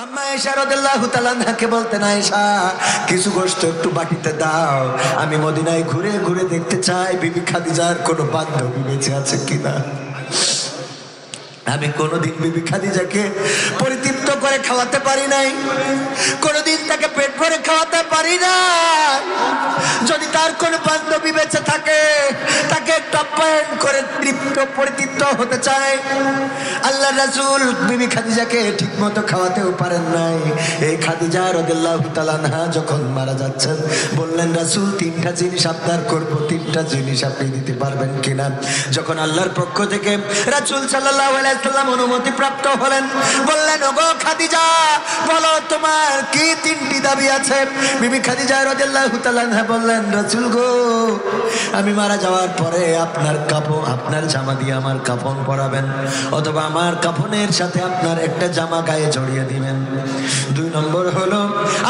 আম্মা আয়েশা রাদিয়াল্লাহু তাআলা আনহাকে বলতেন, আয়েশা কিছু গোশত একটু বাটিতে দাও, আমি মদিনায় ঘুরে ঘুরে দেখতে চাই বিবি খাদিজার কোনো বান্ধবী বেঁচে আছে কিনা। আমি কোনোদিন বিবি খাদিজাকে পরিতৃপ্ত করে খাওয়াতে পারি নাই, কোনোদিন তাকে পেট ভরে খাওয়াতে পারি না। যদি তার কোন বান্ধবী বেঁচে থাকে তাকে টপায়ন করে পরিতৃপ্ত হতে চায়। আল্লাহ রাসূল বিবি খাদিজাকে ঠিক মতো খাওয়াতেও পারেন নাই। এই খাদিজা রাদিয়াল্লাহু তাআলা আনহা যখন মারা যাচ্ছেন বললেন, রাসূল তিনটা জিনিস আপনার করব, তিনটা জিনিস আপনি দিতে পারবেন কিনা। যখন আল্লাহর পক্ষ থেকে রাসূল সাল্লাল্লাহু আলাইহি ওয়াসাল্লাম অনুমতি প্রাপ্ত হলেন, বললেন, ওগো খাদিজা বলো তোমার কি তিনটি দাবি আছে। বিবি খাদিজা রাদিয়াল্লাহু তাআলা আনহা বললেন, রাসূল গো আমি মারা যাওয়ার পরে আপনার কাপড়, আপনার জামা দিয়ে আমার কাফন পরাবেন, অথবা আমার কাফনের সাথে আপনার একটা জামা গায়ে জড়িয়ে দিবেন। দুই নম্বর হলো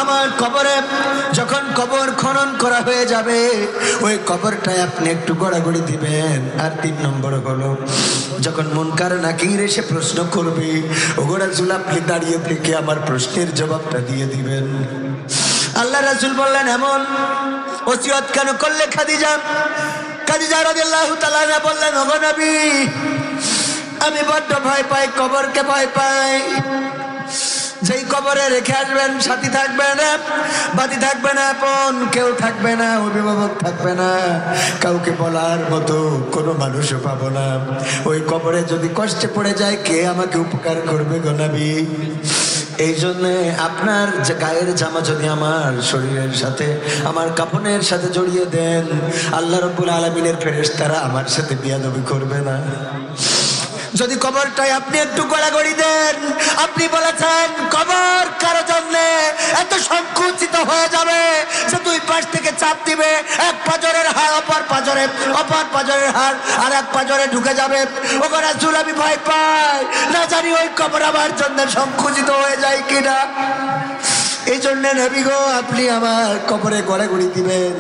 আমার কবরে যখন কবর খনন করা হয়ে যাবে ওই কবরটায় আপনি একটু গড়াগড়ি দিবেন। আর তিন নম্বর হলো যখন মুনকার নাকির এসে প্রশ্ন করবে, ওগো রাসূল আপনি দাঁড়িয়ে থেকে আমার প্রশ্নের জবাবটা দিয়ে দিবেন। আল্লাহ রাসূল বললেন, এমন ওসিয়ত কেন করলে খাদিজা? খাদিজা রাদিয়াল্লাহু তাআলা আনহা বললেন, ওগো নবী আমি বড্ড ভয় পাই, কবরকে ভয় পাই। যেই কবরে রেখে আসবেন সাথী থাকবে না, বাদী থাকবে না, আপন কেউ থাকবে না, অভিভাবক থাকবে না, কাউকে বলার মতো কোনো মানুষও পাবো না। ওই কবরে যদি কষ্টে পড়ে যায় কে আমাকে উপকার করবে গো নবী? এই জন্যে আপনার যে গায়ের জামা যদি আমার শরীরের সাথে, আমার কাফনের সাথে জড়িয়ে দেন, আল্লাহ রাব্বুল আলামিনের ফেরেশতারা আমার সাথে বিয়াদবি করবে না। যদি কবরটাই আপনি একটু গড়াগড়ি দেন, আপনি বলেছেন কবর কারো জন্য এত সংকুচিত হয়ে যাবে যে দুই পাশ থেকে চাপ দিবে, এক পাজরের হাড় অপর পাজরে, অপর পাজরের হাড় আর এক পাজরে ঢুকে যাবে। ওগো রাসূল আমি ভয় পাই, না জানি ওই কবর আমার জন্য সংকুচিত হয়ে যায় কিনা। এই জন্য নবী গো আপনি আমার কবরে গড়াগড়ি দিবেন,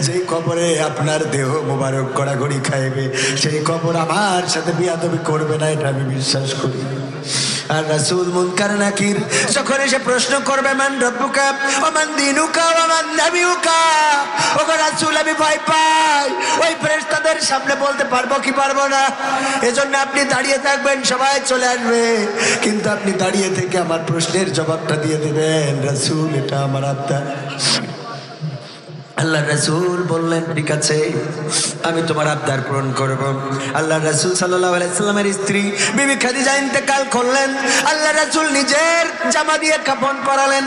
যেই কবরে আপনার দেহ মোবারক গড়াগড়ি খাইবে সেই কবর আমার সাথে বিয়াদবি করবে না, এটা আমি বিশ্বাস করি। আর রাসূল মুনকার নাকির যখন এসে প্রশ্ন করবে, মান রব্বুকা ওয়া মান দীনুকা ওয়া মান নাবিয়ুকা, ওগো রাসূল আমি ভয় পাই ওই ফেরেশতাদের সামনে বলতে পারবো কি পারবো না। এজন্য আপনি দাঁড়িয়ে থাকবেন, সবাই চলে আসবে, কিন্তু আপনি দাঁড়িয়ে থেকে আমার প্রশ্নের জবাবটা দিয়ে দেবেন। রাসূল এটা আমার আবদার। আল্লাহ রাসূল বললেন, ঠিক আছে আমি তোমার আবদার পূরণ করব। আল্লাহ রাসূল সাল্লাল্লাহু আলাইহি সাল্লামের স্ত্রী বিবি খাদিজা ইন্তেকাল করলেন। আল্লাহ রাসূল নিজের জামা দিয়ে কাফন পরালেন,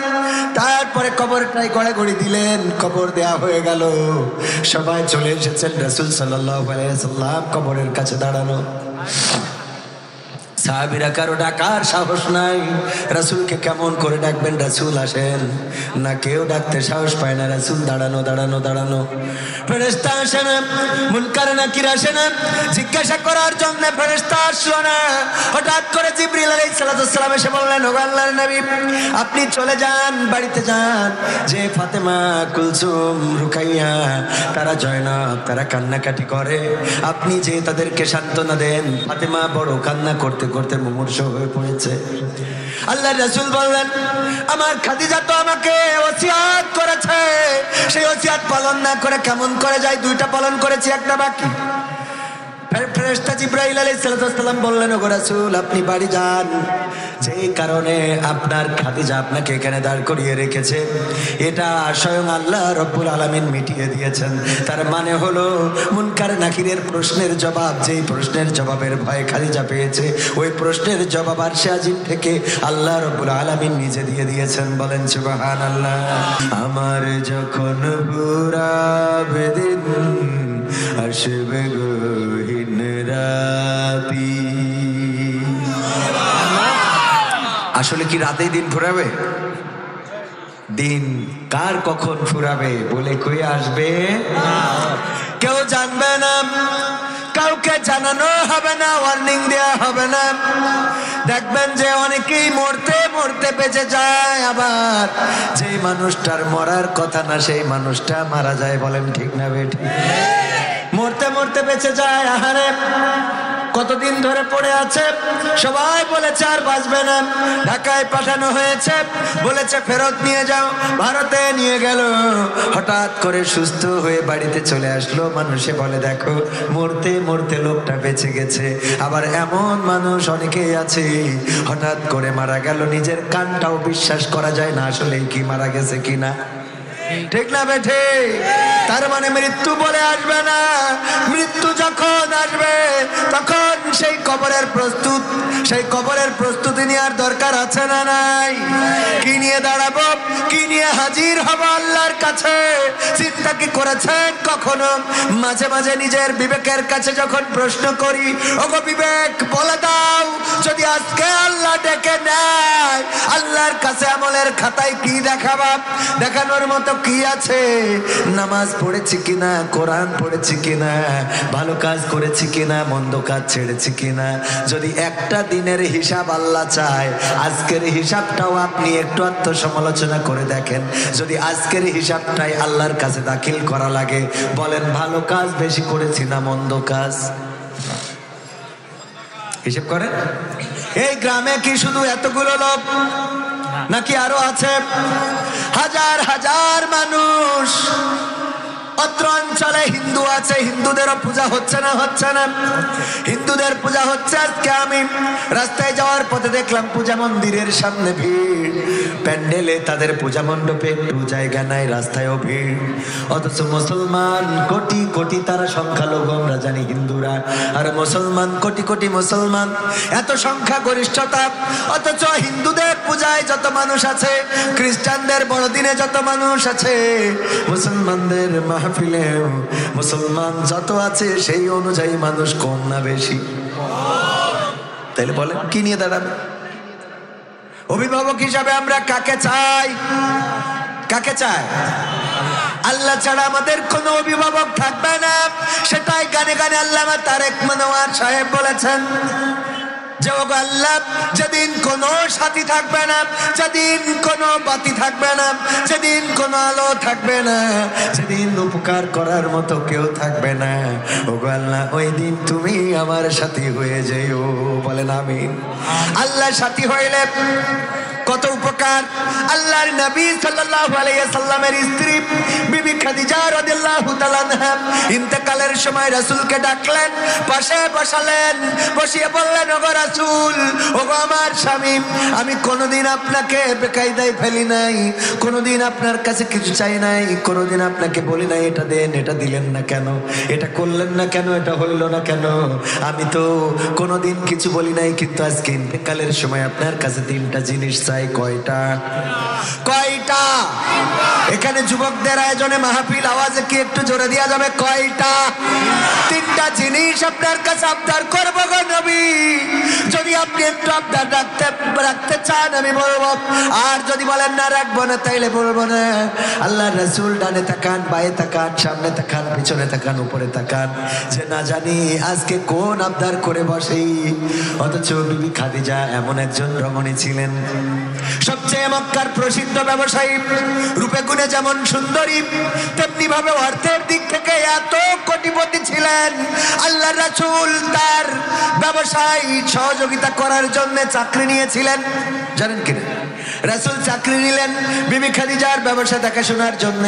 তারপরে কবরটাই গড়াগড়ি দিলেন, কবর দেয়া হয়ে গেল। সবাই চলে এসেছেন, রাসূল সাল্লাল্লাহু আলাইহি সাল্লাম কবরের কাছে দাঁড়ানো। সাহাবীরা কারো ডাকার সাহস নাই, রাসূলকে কেমন করে ডাকবেন? রাসূল আসেন না, কেউ ডাকতে সাহস পায় না। রাসূল দাঁড়ানো দাঁড়ানো দাঁড়ানো, ফেরেশতা আসে না, মুনকার নাকির আসে না, জিজ্ঞাসা করার জন্য ফেরেশতা আসলো না। হঠাৎ করে জিবরিল আলাইহিস সালাম এসে বললেন, ও আল্লাহর নবী আপনি চলে যান, বাড়িতে যান, যে ফাতেমা, কুলসুম, রুকাইয়া, তারা জয়নব, তারা কান্নাকাটি করে, আপনি যে তাদেরকে সান্ত্বনা দেন। ফাতেমা বড় কান্না করতে করতে মুমূর্ষ হয়ে পড়েছে। আল্লাহ রাসূল বললেন, আমার খাদিজা তো আমাকে ওসিয়ত করেছে, সেই ওসিয়ত পালন না করে কেমন করে যায়? দুইটা পালন করেছি, একটা বাকি। ফেরেশতা জিবরাইল আলাইহিস সালাম বললেন, ওগো রাসূল আপনি বাড়ি যান, যেই কারণে আপনার খাদিজা আপনাকে এখানে দাঁড় করিয়ে রেখেছে এটা স্বয়ং আল্লাহ রাব্বুল আলামিন মিটিয়ে দিয়েছেন। তার মানে হলো মুনকার নাকিরের প্রশ্নের জবাব, যেই প্রশ্নের জবাবের ভয় খাদিজা পেয়েছে ওই প্রশ্নের জবাব আরশে আজিম থেকে আল্লাহ রাব্বুল আলামিন নিজে দিয়ে দিয়েছেন। বলেন সুবহানাল্লাহ। আমার যখন বুড়াবে দিন আসবে গহীন রাতি। আসলে কি রাতেই দিন ফুরাবে? দিন কার কখন ফুরাবে বলে কই আসবে কেউ জানবে না, কাউকে জানানো হবে না, ওয়ার্নিং দেওয়া হবে না। দেখবেন যে অনেকেই মরতে মরতে বেঁচে যায়, আবার যে মানুষটার মরার কথা না সেই মানুষটা মারা যায়। বলেন ঠিক না বেঠিক? মরতে মরতে বেঁচে যায়। আহারে কত কতদিন ধরে পড়ে আছে, সবাই বলেছে আর বাঁচবে না। ঢাকায় পাঠানো হয়েছে, বলেছে ফেরত নিয়ে যাও, ভারতে নিয়ে গেল। হঠাৎ করে সুস্থ হয়ে বাড়িতে চলে আসলো। মানুষে বলে দেখো মরতে মরতে লোকটা বেঁচে গেছে। আবার এমন মানুষ অনেকেই আছে হঠাৎ করে মারা গেল, নিজের কানটাও বিশ্বাস করা যায় না আসলে কি মারা গেছে কিনা। ঠিক না বেঠে? তার মানে মৃত্যু বলে আসবে না। মৃত্যু যখন আসবে তখন সেই কবরের প্রস্তুতি নেওয়ার দরকার আছে না নাই? কি নিয়ে দাঁড়াবো, কি নিয়ে হাজির হব আল্লাহর কাছে, চিন্তা কি করেছেন কখনো? মাঝে মাঝে নিজের বিবেকের কাছে যখন প্রশ্ন করি, ওগো বিবেক বলে দাও, যদি আজকে আল্লাহ ডেকে নেয় আল্লাহর কাছে আমলের খাতায় কি দেখাবা? দেখানোর মতো কি আছে? নামাজ পড়েছি কিনা, কোরআন পড়েছি কিনা, ভালো কাজ করেছি কিনা, মন্দ কাজ ছেড়েছি কিনা? যদি একটা দিনের হিসাব আল্লাহ চায়, আজকের হিসাবটাও আপনি একটু আত্মসমালোচনা করে দেখেন। যদি আজকের হিসাবটাই আল্লাহর কাছে দাখিল করা লাগে, বলেন ভালো কাজ বেশি করেছি না মন্দ কাজ? হিসাব করেন। এই গ্রামে কি শুধু এতগুলো লোক নাকি আরো আছে? হাজার হাজার মানুষ। অত্র অঞ্চলে হিন্দু আছে, হিন্দুদেরও পূজা হচ্ছে না? হচ্ছে না? হিন্দুদের পূজা হচ্ছে। আজকে আমি রাস্তায় যাওয়ার পথে দেখলাম পূজা মন্দিরের সামনে ভিড়, প্যান্ডেলে তাদের পূজা মণ্ডপে একটু জায়গা নাই, রাস্তায়ও ভিড়। অথচ মুসলমান কোটি কোটি, তারা সংখ্যালঘু আমরা জানি হিন্দুরা, আর মুসলমান কোটি কোটি মুসলমান, এত সংখ্যা গরিষ্ঠতা। অথচ হিন্দুদের পূজায় যত মানুষ আছে, খ্রিস্টানদের বড়দিনে যত মানুষ আছে, মুসলমানদের মাহফিলে মুসলমান যত আছে সেই অনুযায়ী মানুষ কম না বেশি? তাহলে বলেন কি নিয়ে দাঁড়াবে? অভিভাবক হিসাবে আমরা কাকে চাই? কাকে চাই? আল্লাহ ছাড়া আমাদের কোনো অভিভাবক থাকবে না। সেটাই গানে গানে আল্লামা তারেক মনোয়ার সাহেব বলেছেন যে ওগো আল্লাহ, যেদিন কোনো সাথী থাকবে না, যেদিন কোনো বাতি থাকবে না, যেদিন কোনো আলো থাকবে না, যেদিন উপকার করার মতো কেউ থাকবে না, ওগো আল্লাহ ওই দিন তুমি আমার সাথী হয়ে যাইও। বলেন আমিন। আল্লাহ সাথী হইলে কত উপকার। আল্লাহর নবী সাল্লাল্লাহু আলাইহি সাল্লামের স্ত্রী বিবি খাদিজা রাদিয়াল্লাহু তাআলা আনহা ইন্তেকালের সময় রাসূলকে ডাকলেন, পাশে বসালেন, বসিয়ে বললেন ওগো রাসূল, ওগো আমার স্বামী, আমি কোনোদিন আপনাকে বেকায়দায় ফেলি নাই, কোনোদিন আপনার কাছে কিছু চাই নাই, কোনোদিন আপনাকে বলি নাই এটা দেন, এটা দিলেন না কেন, এটা করলেন না কেন, এটা হইল না কেন। আমি তো কোনোদিন কিছু বলি নাই, কিন্তু আজকে ইন্তেকালের সময় আপনার কাছে তিনটা জিনিস চাই। কয়টা? কয়টা? এখানে যুবকদের আয়োজনে মাহফিল, আওয়াজে কি একটু জোরে দেওয়া যাবে? কয়টা? তিনটা জিনিস আপনার কাছে আবদার করব গো নবী। যদি আপনি একটু আবদার রাখতে চান আমি বলবো, আর যদি বলেন না রাখবো না তাইলে বলবো না। আল্লাহর রাসূল ডানে তাকান, বায়ে তাকান, সামনে তাকান, পিছনে তাকান, উপরে তাকান, যে না জানি আজকে কোন আবদার করে বসে। অথচ বিবি খাদিজা এমন একজন রমণী ছিলেন, সবচেয়ে মক্কার প্রসিদ্ধ ব্যবসায়ী, রূপে গুণে যেমন সুন্দরী, তেমনি ভাবে অর্থের দিক থেকে এত কোটিপতি ছিলেন। আল্লাহর রাসূল তার ব্যবসায় সহযোগিতা করার জন্য চাকরি নিয়েছিলেন, জানেন কিনা? রাসূল চাকরি নিলেন বিবি খাদিজার ব্যবসা দেখাশোনার জন্য,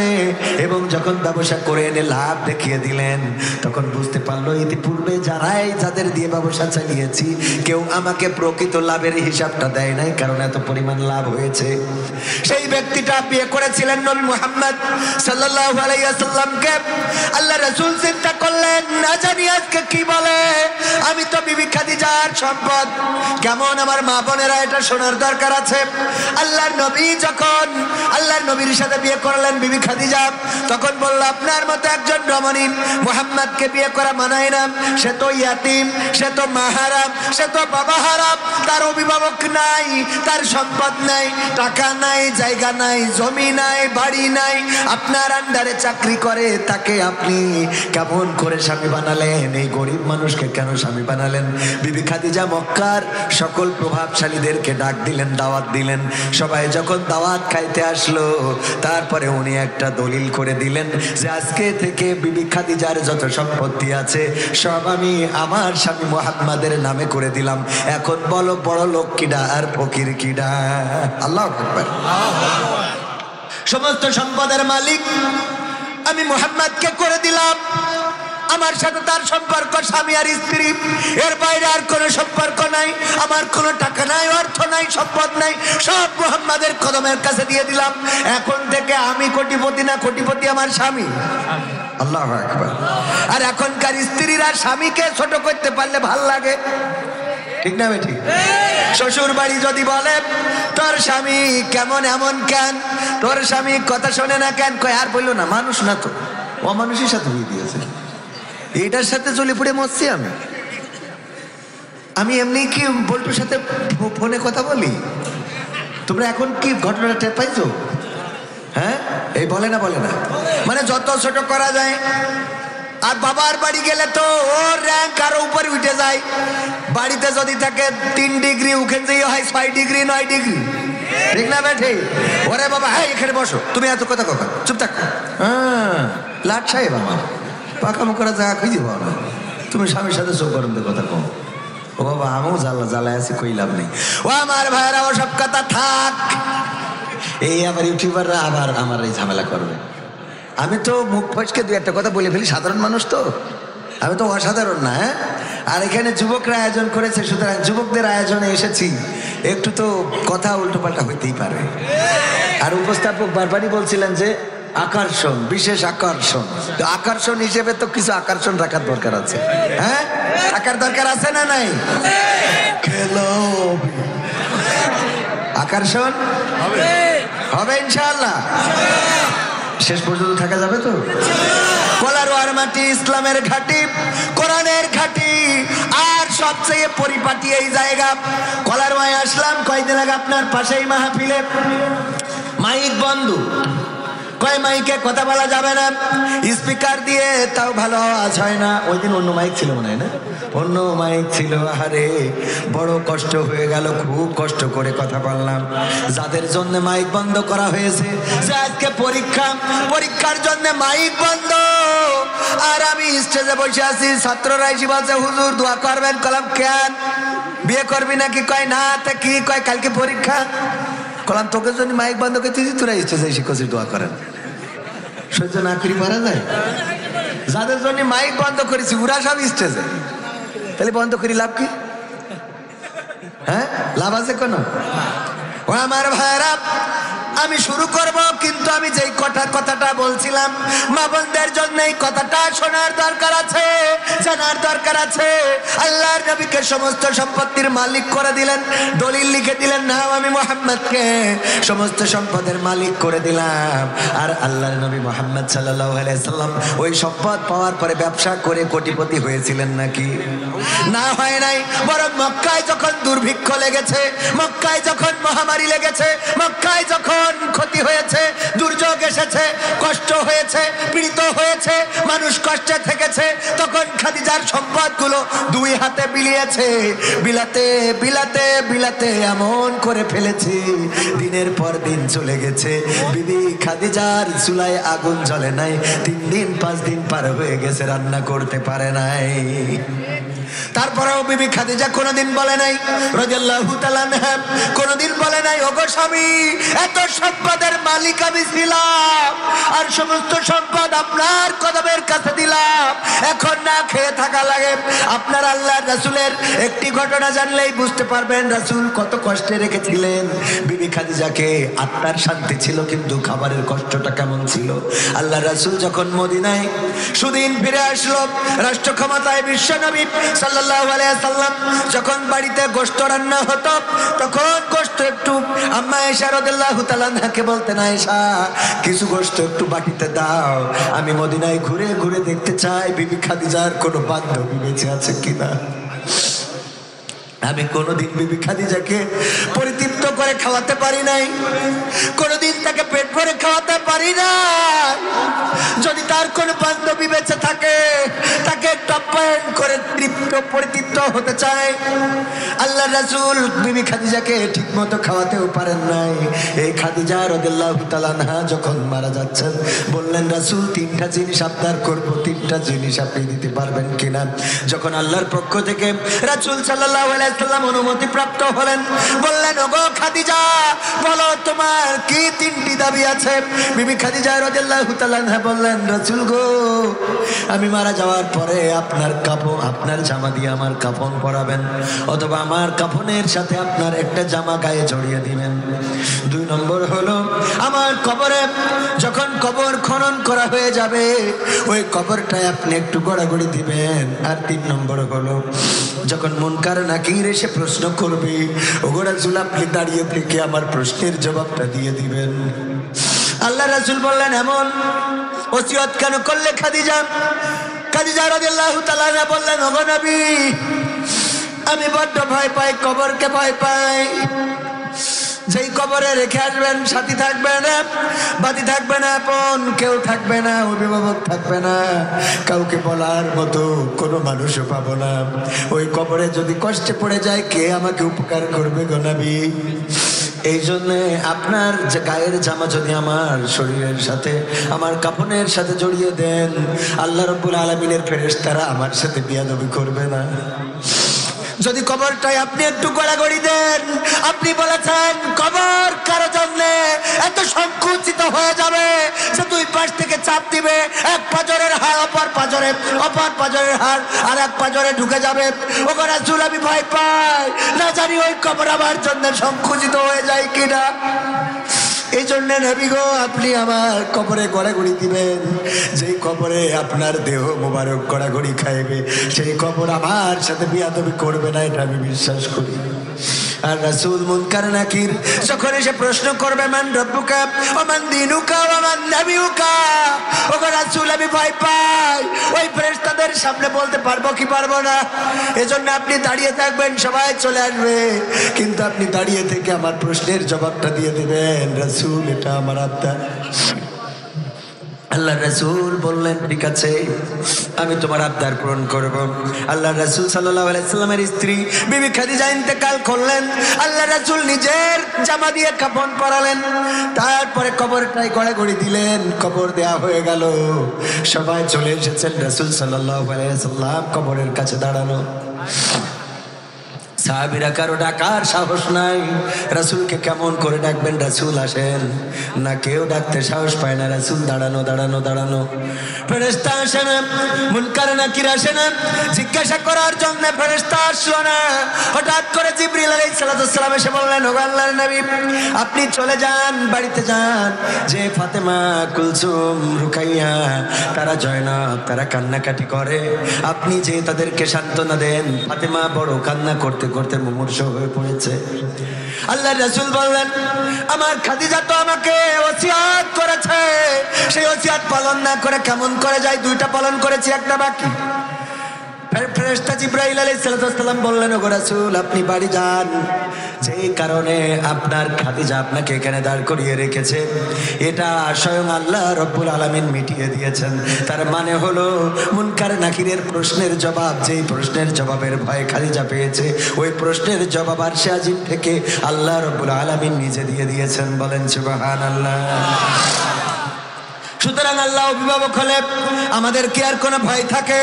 এবং যখন ব্যবসা করে এনে লাভ দেখিয়ে দিলেন, তখন বুঝতে পারলো ইতিপূর্বে যাদের দিয়ে ব্যবসা চালিয়েছি কেউ আমাকে প্রকৃত লাভের হিসাবটা দেয় নাই, কারণ এত পরিমাণ লাভ হয়েছে। সেই ব্যক্তিটা বিয়ে করেছিলেন নবী মুহাম্মদ সাল্লাল্লাহু আলাইহি ওয়াসাল্লামকে। আল্লাহ রাসূল চিন্তা করলেন, না জানি আজকে কি বলে, আমি তো বিবি খাদিজার সম্পদ, কেমন আমার মা বোনেরা এটা শোনার দরকার আছে। আল্লাহর নবী যখন আল্লাহর নবীর সাথে বিয়ে করলেন বিবি খাদিজা, তখন বলল আপনার মতো একজন রমণী মুহাম্মদকে বিয়ে করা মানায় না, সে তো ইয়াতিম, সে তো মাহারাম, সে তো বাবা হারাম, তার অভিভাবক নাই, তার সম্পদ নাই, টাকা নাই, জায়গা নাই, জমি নাই, বাড়ি নাই, আপনার আন্ডারে চাকরি করে, তাকে আপনি কেমন করে স্বামী বানালেন? এই গরিব মানুষকে কেন স্বামী বানালেন? বিবি খাদিজা মক্কার সকল প্রভাবশালীদেরকে ডাক দিলেন, দাওয়াত দিলেন, সবাই যখন দাওয়াত খাইতে আসলো, তারপরে উনি একটা দলিল করে দিলেন যে আজকে থেকে বিবি খাদিজার যত সম্পত্তি আছে সব আমি আমার স্বামী মুহাম্মাদের নামে করে দিলাম। এখন বলো বড় লোক কিডা আর ফকির কিডা? আল্লাহু আকবার। সমস্ত সম্পদের মালিক আমি মুহাম্মাদকে করে দিলাম। আমার সাথে তার সম্পর্ক স্বামী আর স্ত্রী, এর বাইরে আর কোনো সম্পর্ক নাই। আমার কোনো টাকা নাই, অর্থ নাই, সম্পদ নাই, সব মুহাম্মাদের কদমের কাছে দিয়ে দিলাম। এখন থেকে আমি কোটিপতি না, কোটিপতি আমার স্বামী। আল্লাহু আকবার। আর এখনকার স্ত্রীরা স্বামীকে ছোট করতে পারলে ভাল লাগে, ঠিক না বেটি? শ্বশুর বাড়ি যদি বলে তোর স্বামী কেমন, এমন কেন, তোর স্বামী কথা শোনে না কেন, কয় আর বললো না, মানুষ না তো, অমানুষের সাথে বিয়ে দিয়েছে, এইটার সাথে চলে পড়ে মরছি আমি এমনি কি বল্টুর সাথে ফোনে কথা বলি? তোমরা এখন কি ঘটনাটা টের পাইছো? হ্যাঁ, এই বলে না মানে যত ছোট করা যায়। আর বাবার বাড়ি গেলে তো ওর র্যাঙ্ক আরো উপরে উঠে যায়। বাড়িতে যদি থাকে 3 ডিগ্রি, ওখানে যে হয় 6 ডিগ্রি 9 ডিগ্রি, ঠিক না বেঠে? ওরে বাবা, হ্যাঁ এখানে বসো, তুমি এত কথা কথা চুপ থাক। হ্যাঁ, লাট সাহেব আমার পাকামো করা জায়গা খুঁজে পাও না, তুমি স্বামীর সাথে চোখ গরম দিয়ে কথা কম। ও বাবা, আমিও জ্বালায় আছি, কই লাভ নেই। ও আমার ভাইয়েরা, ও সব কথা থাক। এই আবার ইউটিউবাররা আবার আমার এই ঝামেলা করবে। আমি তো মুখ ফসকে 2-1 কথা বলে ফেলি, সাধারণ মানুষ তো, আমি তো অসাধারণ না। হ্যাঁ, আর এখানে যুবকরা আয়োজন করেছে, সুতরাং যুবকদের আয়োজনে এসেছি, একটু তো কথা উল্টো পাল্টা হইতেই পারে। আর উপস্থাপক বারবারই বলছিলেন যে আকর্ষণ, বিশেষ আকর্ষণ, তো আকর্ষণ হিসেবে তো কিছু আকর্ষণ রাখার দরকার আছে। হ্যাঁ, থাকার দরকার আছে না নাই? আকর্ষণ হবে ইনশাআল্লাহ, শেষ পর্যন্ত থাকা যাবে তো। কলারোয়ার মাটি ইসলামের ঘাঁটি, কোরআনের ঘাঁটি, আর সবচেয়ে পরিপাটি এই জায়গা। কলারোয়ায় আসলাম কয়েকদিন আগে, আপনার পাশেই মাহফিলে মাইক বন্ধ, কয় মাইকে কথা বলা যাবে না, স্পিকার দিয়ে তাও ভালো আওয়াজ হয় না। ওই দিন অন্য মাইক ছিল মনে হয় না, অন্য মাইক ছিল। আরে বড় কষ্ট হয়ে গেল, খুব কষ্ট করে কথা বললাম। যাদের জন্য মাইক বন্ধ করা হয়েছে, যে আজকে পরীক্ষার জন্য মাইক বন্ধ, আর আমি স্টেজে বসে আছি, ছাত্ররা এসে বলছে হুজুর দোয়া করবেন। কলাম কেন, বিয়ে করবি নাকি? কয় না। তা কি? কয় কালকে পরীক্ষা। কলাম তোকে জন্য মাইক বন্ধ করতে তোরা স্টেজে এসে কষি দোয়া করেন, সহ্য না করি পারা যায়? যাদের জন্য মাইক বন্ধ করেছি ওরা সব স্টেজে, তাহলে বন্ধ করি লাভ কি? হ্যাঁ, লাভ আছে কোনো? ও আমার ভাইরা, আমি শুরু করব, কিন্তু আমি যেই কথাটা বলছিলাম, মা বোনদের জন্য এই কথাটা শোনার দরকার আছে, জানার দরকার আছে। আল্লাহর নবীকে সমস্ত সম্পত্তির মালিক করে দিলেন, দলিল লিখে দিলেন, নাও আমি মুহাম্মদকে সমস্ত সম্পদের মালিক করে দিলাম। আর আল্লাহর নবী মুহাম্মদ সাল্লাল্লাহু আলাইহি সাল্লাম ওই সম্পদ পাওয়ার পরে ব্যবসা করে কোটিপতি হয়েছিলেন নাকি? না, হয় নাই। বরং মক্কায় যখন দুর্ভিক্ষ লেগেছে, মক্কায় যখন মহামারী লেগেছে, মক্কায় যখন ক্ষতি হয়েছে, দুর্যোগ এসেছে, কষ্ট হয়েছে, পীড়িত হয়েছে, মানুষ কষ্টে থেকেছে, তখন খাদিজার সম্পদগুলো 2 হাতে বিলিয়েছে। বিলাতে এমন করে ফেলেছে, দিনের পর দিন চলে গেছে, বিবি খাদিজার চুলায় আগুন জ্বলে নাই, 3 দিন 5 দিন পার হয়ে গেছে, রান্না করতে পারে নাই। তারপরেও বিবি খাদিজা কোনোদিন বলে নাই রাদিয়াল্লাহু তাআলা আনহা, কোনোদিন বলে নাই ওগো স্বামী এত সম্পদের মালিক আমি ছিলাম, আর সমস্ত সম্পদ আপনার কদমের কাছে দিলাম, এখন না খেয়ে থাকা লাগে। আপনার আল্লাহর রাসূলের একটি ঘটনা জানলেই বুঝতে পারবেন রাসূল কত কষ্টে রেখেছিলেন বিবি খাদিজাকে। আত্মার শান্তি ছিল, কিন্তু খাবারের কষ্টটা কেমন ছিল। আল্লাহ রাসূল যখন মদিনায় সুদিন ফিরে আসলো, রাষ্ট্র ক্ষমতায় বিশ্বনবী সাল্লাল্লাহু আলাইহি সাল্লাম যখন বাড়িতে গোশত রান্না হতো, তখন গোশত একটু আম্মা আয়েশা রাদিয়াল্লাহু তাআলা আনহাকে বলতেন, আয়েশা কিছু গোশত একটু বাটিতে দাও, আমি মদিনায় ঘুরে ঘুরে দেখতে চাই বিবি খাদিজার কোনো বান্ধবী বেঁচে আছে কিনা। আমি কোনোদিন বিবি খাদিজাকে পরিতৃপ্ত করে খাওয়াতে পারি নাই, কোনোদিন তাকে পেট ভরে খাওয়াতে পারি না। যদি তার কোন বান্ধবী বেঁচে থাকে, তাকে আপ্যায়ন করে পরিতৃপ্ত হতে চায়, আল্লাহ রাসূল বিবি খাদিজাকে ঠিক মতো খাওয়াতেও পারেন নাই। এই খাদিজা রাদিয়াল্লাহু তাআলা আনহা যখন মারা যাচ্ছেন, বললেন রাসূল তিনটা জিনিস আবদার করব, তিনটা জিনিস আপনি দিতে পারবেন কিনা? যখন আল্লাহর পক্ষ থেকে রাসূল সাল্লাল্লাহু আলাইহি ওয়াসাল্লাম অনুমতি প্রাপ্ত হলেন, বললেন ওগো খাদিজা, বলো তোমার কি তিনটি দাবি আছে? বিবি খাদিজা রাদিয়াল্লাহু তাআলা আনহা বললেন, রাসূল গো, আমি মারা যাওয়ার পরে আপনার কাপড়, আপনার জামা দিয়ে আমার কাফন পরাবেন, অথবা আমার কাফনের সাথে আপনার একটা জামা গায়ে জড়িয়ে দিবেন। 2 নম্বর হলো আমার কবরে যখন কবর খনন করা হয়ে যাবে, ওই কবরটায় আপনি একটু গড়াগড়ি দিবেন। আর 3 নম্বর হলো যখন মুনকার নাকির এসে প্রশ্ন করবে, ওগো রাসূল আপনি দাঁড়িয়ে থেকে আমার প্রশ্নের জবাবটা দিয়ে দিবেন। আল্লাহ রাসূল বললেন, এমন ওসিয়ত কেন করলে খাদিজা? খাদিজা রাদিয়াল্লাহু তাআলা আনহা বললেন, ওগো নবী, আমি বড্ড ভয় পাই, কবরকে ভয় পাই। যেই কবরে রেখে আসবেন, সাথী থাকবে না, বাদী থাকবে না, আপন কেউ থাকবে না, অভিভাবক থাকবে না, কাউকে বলার মতো কোনো মানুষও পাবো না। ওই কবরে যদি কষ্টে পড়ে যায়, কে আমাকে উপকার করবে গো নবী? এই জন্যে আপনার যে গায়ের জামা যদি আমার শরীরের সাথে, আমার কাফনের সাথে জড়িয়ে দেন, আল্লাহ রাব্বুল আলামিনের ফেরেশতারা আমার সাথে বিয়াদবি করবে না। যদি কবরটাই আপনি একটু গড়াগড়ি দেন, আপনি বলেছেন কবর কারো জন্য এত সংকুচিত হয়ে যাবে যে 2 পাশ থেকে চাপ দিবে, এক পাজরের হাড় অপর পাজরে, অপর পাজরের হাড় আর এক পাজরে ঢুকে যাবে। ওগো রাসূল, আমি ভয় পাই, না জানি ওই কবর আমার জন্য সংকুচিত হয়ে যায় কিনা। এই জন্য নবী গো, আপনি আমার কবরে গড়াগড়ি দিবেন। যেই কবরে আপনার দেহ মোবারক গড়াগড়ি খাইবে, সেই কবর আমার সাথে বিয়াদবি করবে না, এটা আমি বিশ্বাস করি। আর রাসূল মুনকার নাকির যখন এসে প্রশ্ন করবে, মান রব্বুকা ওয়া মান দীনুকা ওয়া মান নাবিয়ুকা, ওগো রাসূল আমি ভয় পাই, ওই ফেরেশতাদের সামনে বলতে পারবো কি পারবো না। এজন্য আপনি দাঁড়িয়ে থাকবেন, সবাই চলে আসবে, কিন্তু আপনি দাঁড়িয়ে থেকে আমার প্রশ্নের জবাবটা দিয়ে দিবেন। রাসূল, এটা আমার আবদার। আল্লাহ রাসূল বললেন, ঠিক আছে, আমি তোমার আবদার পূরণ করব। আল্লাহ রাসূল সাল্লাল্লাহু আলাইহি সাল্লামের স্ত্রী বিবি খাদিজা ইন্তেকাল করলেন। আল্লাহ রাসূল নিজের জামা দিয়ে কাফন পরালেন, তারপরে কবরটাই গড়াগড়ি দিলেন। কবর দেয়া হয়ে গেল, সবাই চলে এসেছেন। রাসূল সাল্লাল্লাহু আলাইহি সাল্লাম কবরের কাছে দাঁড়ানো। সাহাবীরা কারো ডাকার সাহস নাই, রাসূলকে কেমন করে ডাকবেন? রাসূল আসেন না, কেউ ডাকতে সাহস পায় না। রাসূল দাঁড়ানো দাঁড়ানো দাঁড়ানো, ফেরেশতা আসে না, মুনকার নাকির আসে না, জিজ্ঞাসা করার জন্য ফেরেশতা আসলো না। হঠাৎ করে জিবরিল আলাইহিস সালাম এসে বললেন, ও আল্লাহর নবী, আপনি চলে যান, বাড়িতে যান, যে ফাতেমা, কুলসুম, রুকাইয়া, তারা জয়নব, তারা কান্নাকাটি করে, আপনি যে তাদেরকে সান্ত্বনা দেন। ফাতেমা বড় কান্না করতে করতে মুমূর্ষ হয়ে পড়েছে। আল্লাহ রাসূল বললেন, আমার খাদিজা তো আমাকে ওসিয়ত করেছে, সেই ওসিয়ত পালন না করে কেমন করে যায়? 2টা পালন করেছি, একটা বাকি। ফেরেশতা জিবরাইল আলাইহিস সালাম বললেন, ওগো রাসূল আপনি বাড়ি যান, যেই কারণে আপনার খাদিজা আপনাকে এখানে দাঁড় করিয়ে রেখেছে, এটা স্বয়ং আল্লাহ রব্বুল আলামিন মিটিয়ে দিয়েছেন। তার মানে হলো মুনকার নাকিরের প্রশ্নের জবাব, যেই প্রশ্নের জবাবের ভয় খাদিজা পেয়েছে, ওই প্রশ্নের জবাব আরশে আজিম থেকে আল্লাহ রব্বুল আলামিন নিজে দিয়ে দিয়েছেন। বলেন সুবহানাল্লাহ। সুতরাং আল্লাহ অভিভাবক হলে আমাদের কি আর কোনো ভয় থাকে?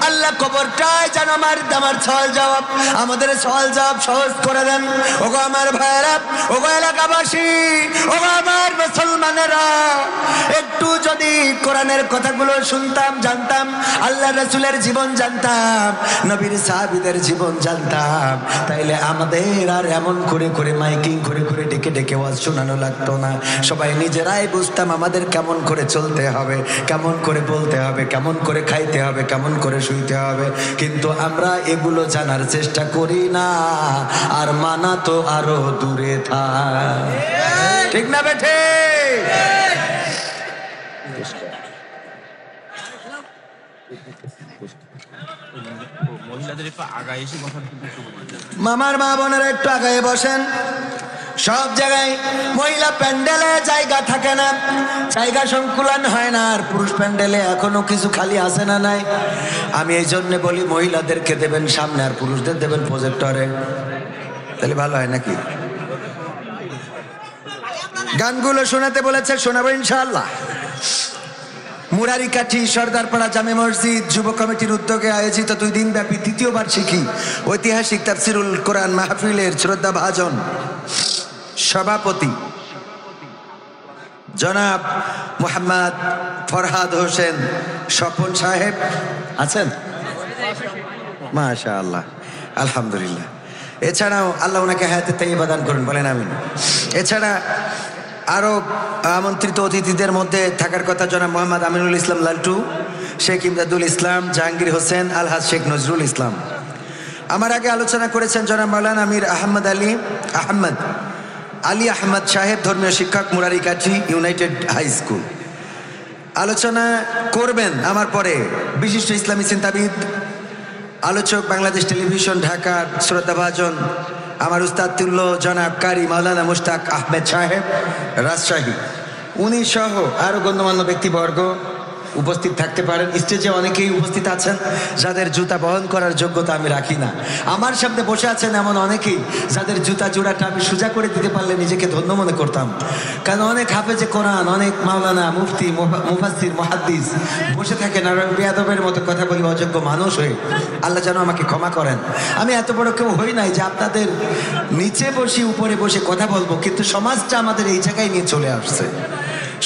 আল্লাহ কবরটাই যেন আমার সওয়াল জবাব, আমাদের সওয়াল জবাব সহজ করে দেন। ওগো আমার ভাইয়েরা, ওগো এলাকাবাসী, ওগো আমার মুসলমানেরা, একটু যদি কোরআনের কথাগুলো শুনতাম, জানতাম, আল্লাহ রাসূলের জীবন জানতাম, নবীর সাহাবীদের জীবন জানতাম, তাইলে আমাদের আর এমন করে করে মাইকিং করে করে ডেকে ডেকে ওয়াজ শোনানো লাগতো না। সবাই নিজেরাই বুঝতাম আমাদের কেমন করে চলতে হবে, কেমন করে বলতে হবে, কেমন করে খাইতে হবে, কেমন করে শুইতে হবে। কিন্তু আমরা এগুলো জানার চেষ্টা করি না, আর মানা তো আরো দূরে থাক। ঠিক না বেঠে? মহিলা মামার মা বোনেরা একটু আগায় বসেন। সব জায়গায় মহিলা প্যান্ডেলে জায়গা থাকে না, জায়গা সংকুলন হয় না, আর পুরুষ প্যান্ডেলে এখনো কিছু খালি আছে না নাই? আমি এই জন্য বলি মহিলাদেরকে দেবেন সামনে আর পুরুষদের দেবেন প্রজেক্টরে, তাহলে ভালো হয় নাকি? গানগুলো শোনাতে বলেছে, শোনাবো ইনশাআল্লাহ। মুরারিকাঠি সর্দারপাড়া জামে মসজিদ যুব কমিটির উদ্যোগে আয়োজিত 2 দিন ব্যাপী 3য় বার্ষিকী ঐতিহাসিক তাফসিরুল কোরআন মাহফিলের শ্রদ্ধাভাজন সভাপতি জনাব মোহাম্মদ ফরহাদ হোসেন স্বপন সাহেব আছেন? মাশাআল্লাহ, আলহামদুলিল্লাহ। এছাড়াও আল্লাহ ওনাকে হায়াতে তাইয়্যিবা দান করুন, বলেন আমিন। এছাড়া আরো আমন্ত্রিত অতিথিদের মধ্যে থাকার কথা জনাব মোহাম্মদ আমিনুল ইসলাম লালটু, শেখ ইমদাদুল ইসলাম, জাহাঙ্গীর হোসেন, আলহাজ শেখ নজরুল ইসলাম। আমার আগে আলোচনা করেছেন জনাব মাওলানা আমির আহমদ আলী আহমদ সাহেব, ধর্মীয় শিক্ষক, মুরারিকাঠি ইউনাইটেড হাই স্কুল। আলোচনা করবেন আমার পরে বিশিষ্ট ইসলামী চিন্তাবিদ, আলোচক, বাংলাদেশ টেলিভিশন ঢাকার শ্রদ্ধাভাজন আমার উস্তাদ তুল্য জনাব কারি মাওলানা মুশতাক আহমেদ সাহেব, রাজশাহী। উনি সহ আরো গণ্যমান্য ব্যক্তিবর্গ উপস্থিত থাকতে পারেন। স্টেজে অনেকেই উপস্থিত আছেন যাদের জুতা বহন করার যোগ্যতা আমি রাখি না। আমার সামনে বসে আছেন এমন অনেকেই যাদের জুতা জোড়াটা আমি সোজা করে দিতে পারলে নিজেকে ধন্য মনে করতাম। কারণ অনেক হাফেজে কোরআন, অনেক মাওলানা, মুফতি, মুফাসসির, মুহাদ্দিস বসে থাকেন, আর বেয়াদবের মতো কথা বলি অযোগ্য মানুষ হয়ে। আল্লাহ যেন আমাকে ক্ষমা করেন। আমি এত বড় কেউ হই নাই যে আপনাদের নিচে বসে উপরে বসে কথা বলবো, কিন্তু সমাজটা আমাদের এই জায়গায় নিয়ে চলে আসছে।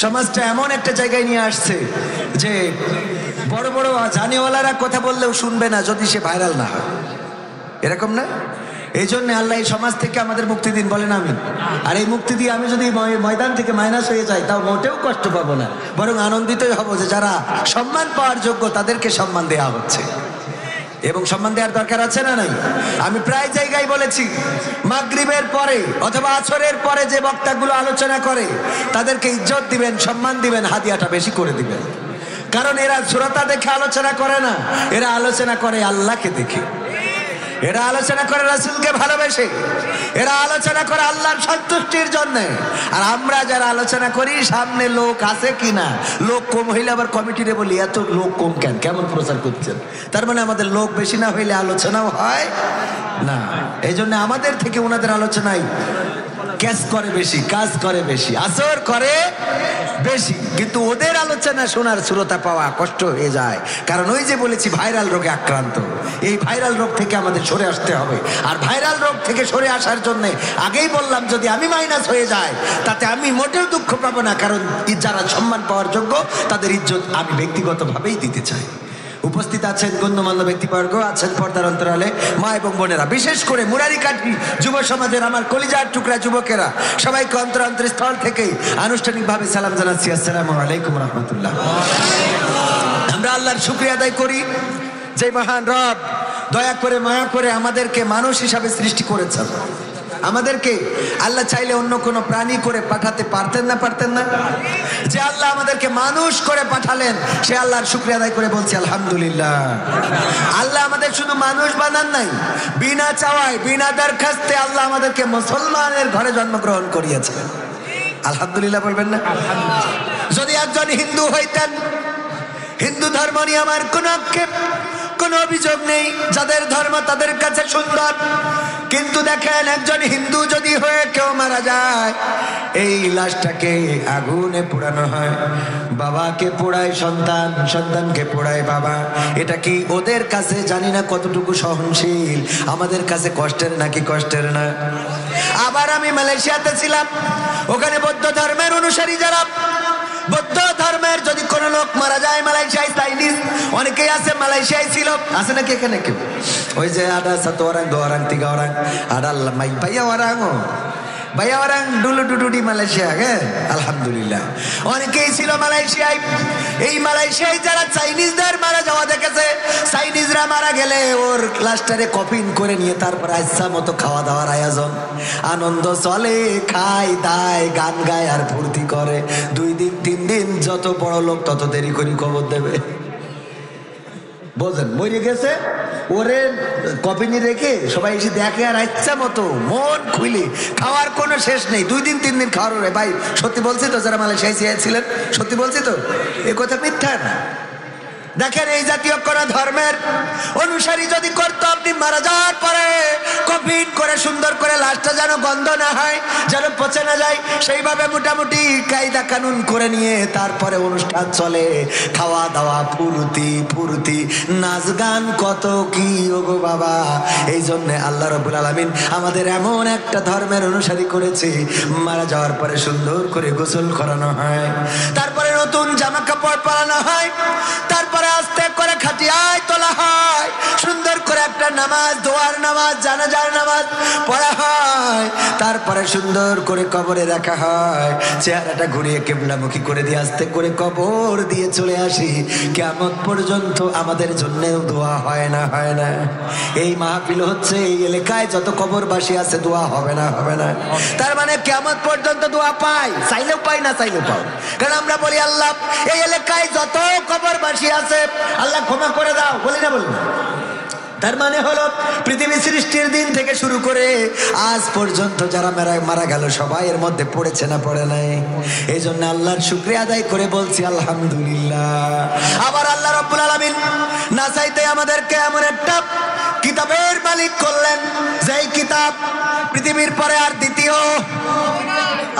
সমাজটা এমন একটা জায়গায় নিয়ে আসছে যে বড় বড় জানিওয়ালারা কথা বললেও শুনবে না যদি সে ভাইরাল না হয়, এরকম না? এই জন্য আল্লাহ এই সমাজ থেকে আমাদের মুক্তি দিন, বলেন আমিন। আর এই মুক্তি দিয়ে আমি যদি ময়দান থেকে মাইনাস হয়ে যাই তাও মোটেও কষ্ট পাবো না, বরং আনন্দিতই হব যে যারা সম্মান পাওয়ার যোগ্য তাদেরকে সম্মান দেওয়া হচ্ছে, এবং সম্মান দেওয়ার দরকার আছে না নাই? আমি প্রায় জায়গায় বলেছি, মাগরিবের পরে অথবা আসরের পরে যে বক্তাগুলো আলোচনা করে তাদেরকে ইজ্জত দিবেন, সম্মান দিবেন, হাদিয়াটা বেশি করে দিবেন। কারণ এরা শ্রোতা দেখে আলোচনা করে না, এরা আলোচনা করে আল্লাহকে দেখে, এরা আলোচনা করে রাসূলকে ভালোবেসে, এরা আলোচনা করে আল্লাহর সন্তুষ্টির জন্য। আর আমরা যারা আলোচনা করি সামনে লোক আছে কিনা, লোক কম হইলে আবার কমিটিরে বলি এত লোক কম কেন, কেমন প্রচার করছেন? তার মানে আমাদের লোক বেশি না হইলে আলোচনাও হয় না। এই জন্য আমাদের থেকে ওনাদের আলোচনায় ক্যাশ করে বেশি, কাজ করে বেশি, আসর করে বেশি, কিন্তু ওদের আলোচনা শোনার শ্রোতা পাওয়া কষ্ট হয়ে যায়। কারণ ওই যে বলেছি ভাইরাল রোগে আক্রান্ত, এই ভাইরাল রোগ থেকে আমাদের সরে আসতে হবে। আর ভাইরাল রোগ থেকে সরে আসার জন্য আগেই বললাম, যদি আমি মাইনাস হয়ে যাই তাতে আমি মোটেও দুঃখ পাবো না, কারণ যারা সম্মান পাওয়ার যোগ্য তাদের ইজ্জত আমি ব্যক্তিগতভাবেই দিতে চাই। উপস্থিত আছেন গণ্যমান্য ব্যক্তিবর্গ, আছেন পর্দার অন্তরালে মা এবং বোনেরা, বিশেষ করে মুরারিকাঠি যুব সমাজের আমার কলিজার টুকরা যুবকেরা, সবাইকে অন্তরস্থল থেকে আনুষ্ঠানিকভাবে সালাম জানাচ্ছি, আসসালামু আলাইকুম রাহমাতুল্লাহ। আমরা আল্লাহর শুকরিয়া আদায় করি যে মহান রব দয়া করে মায়া করে আমাদেরকে মানুষ হিসাবে সৃষ্টি করেছেন। আমাদেরকে আল্লাহ চাইলে অন্য কোনো প্রাণী করে পাঠাতে পারতেন না? যে আল্লাহ আমাদেরকে মানুষ করে পাঠালেন সে আল্লাহর শুকরিয়া আদায় করে বলছি আলহামদুলিল্লাহ। আল্লাহ আমাদের শুধু মানুষ বানান নাই, বিনা চাওয়ায় বিনা দরখাস্তে আল্লাহ আমাদেরকে মুসলমানের ঘরে জন্মগ্রহণ করিয়েছেন। আলহামদুলিল্লাহ বলবেন না? যদি একজন হিন্দু হইতেন, হিন্দু ধর্ম নিয়ে আমার কোনো আক্ষেপ, কোনো অভিযোগ নেই, যাদের ধর্ম তাদের কাছে সুন্দর। কিন্তু দেখেন, একজন হিন্দু যদি হয়ে কেউ মারা যায়, এই লাশটাকে আগুনে পোড়ানো হয়, বাবাকে পোড়ায় সন্তান, সন্তানকে পোড়ায় বাবা। এটা কি ওদের কাছে জানি না কতটুকু সহনশীল, আমাদের কাছে কষ্টের নাকি কষ্টের না? আবার আমি মালয়েশিয়াতে ছিলাম, ওখানে বৌদ্ধ ধর্মের অনুসারী যারা, বৌদ্ধ ধর্মের যদি কোন লোক মারা যায় মালয়েশিয়ায়, চাইনিজ অনেকেই আছে, মালয়েশিয়ায় ছিল, আছে নাকি এখানে কেউ? ওই যে ada satu orang, 2 orang, 3 orang, ada mai banyak orang, banyak orang dulu di Malaysia kan? Alhamdulillah অনেকেই ছিল মালয়েশিয়ায়। এই মালয়েশিয়ায় যারা চাইনিজদের মারা যাওয়া দেখেছে, চাইনিজরা মারা গেলে ওর লাশটারে কফিন করে নিয়ে তারপর আচ্ছা মতো খাওয়া দাওয়ার আয়োজন, আনন্দ চলে, খায় দায়, গান গায় আর ফুর্তি করে। 2 দিন 3 দিন, যত বড় লোক তত দেরি করে কবর দেবে। বোঝেন মরে গেছে, ওরে কফিনে রেখে সবাই এসে দেখে আর ইচ্ছা মতো মন খুলে খাওয়ার কোনো শেষ নেই, 2 দিন 3 দিন খাওয়ার। রে ভাই সত্যি বলছি তো, যারা মালয়েশিয়ায় ছিলেন সত্যি বলছি তো, এ কথা মিথ্যা না। দেখেন এই জাতীয় কোন ধর্মের অনুসারী যদি করতো, আপনি মারা যাওয়ার পরে কফিন করে সুন্দর করে লাশটা যেন গন্ধ না হয়, যেন পচে না যায়, সেইভাবে মোটামুটি কায়দা কানুন করে নিয়ে তারপরে অনুষ্ঠান চলে, খাওয়া দাওয়া ফুর্তি ফুর্তি নাচ গান কত কি। ওগো বাবা, এই জন্য আল্লাহ রাব্বুল আলামিন আমাদের এমন একটা ধর্মের অনুসারী করেছে, মারা যাওয়ার পরে সুন্দর করে গোসল করানো হয়, তারপরে নতুন জামা কাপড় পরানো হয়, তারপরে আস্তে করে খাটিয়ায় তোলা হয়, সুন্দর করে একটা নামাজ, দোয়ার নামাজ, জানাজার নামাজ পড়া হয়, তারপরে সুন্দর করে কবরে রাখা হয়, চেহারাটা ঘুরিয়ে কিবলামুখী করে দিয়ে আস্তে করে কবর দিয়ে চলে আসি। কিয়ামত পর্যন্ত আমাদের জন্য দোয়া হয় না, হয় না। এই মাহফিল হচ্ছে এই এলাকায় যত কবরবাসী আছে, দোয়া হবে না, হবে না। তার মানে কিয়ামত পর্যন্ত দোয়া পাই, চাইলেও পাই না চাইলেও পাও। কারণ আমরা বলি আল্লাহ এই এলাকায় যত কবরবাসী আছে আল্লাহ ক্ষমা করে দাও, বলি না, বলি না। তার মানে হলো পৃথিবী সৃষ্টির দিন থেকে শুরু করে আজ পর্যন্ত যারা মারা গেল সবাই এর মধ্যে পড়েছে না পড়ে নাই? এই জন্য আল্লাহর শুকরিয়া আদায় করে বলছি আলহামদুলিল্লাহ। আবার আল্লাহ রাব্বুল আলামিন না চাইতে আমাদেরকে এমন একটা কিতাবের মালিক করলেন, যেই কিতাব পৃথিবীর পরে আর দ্বিতীয়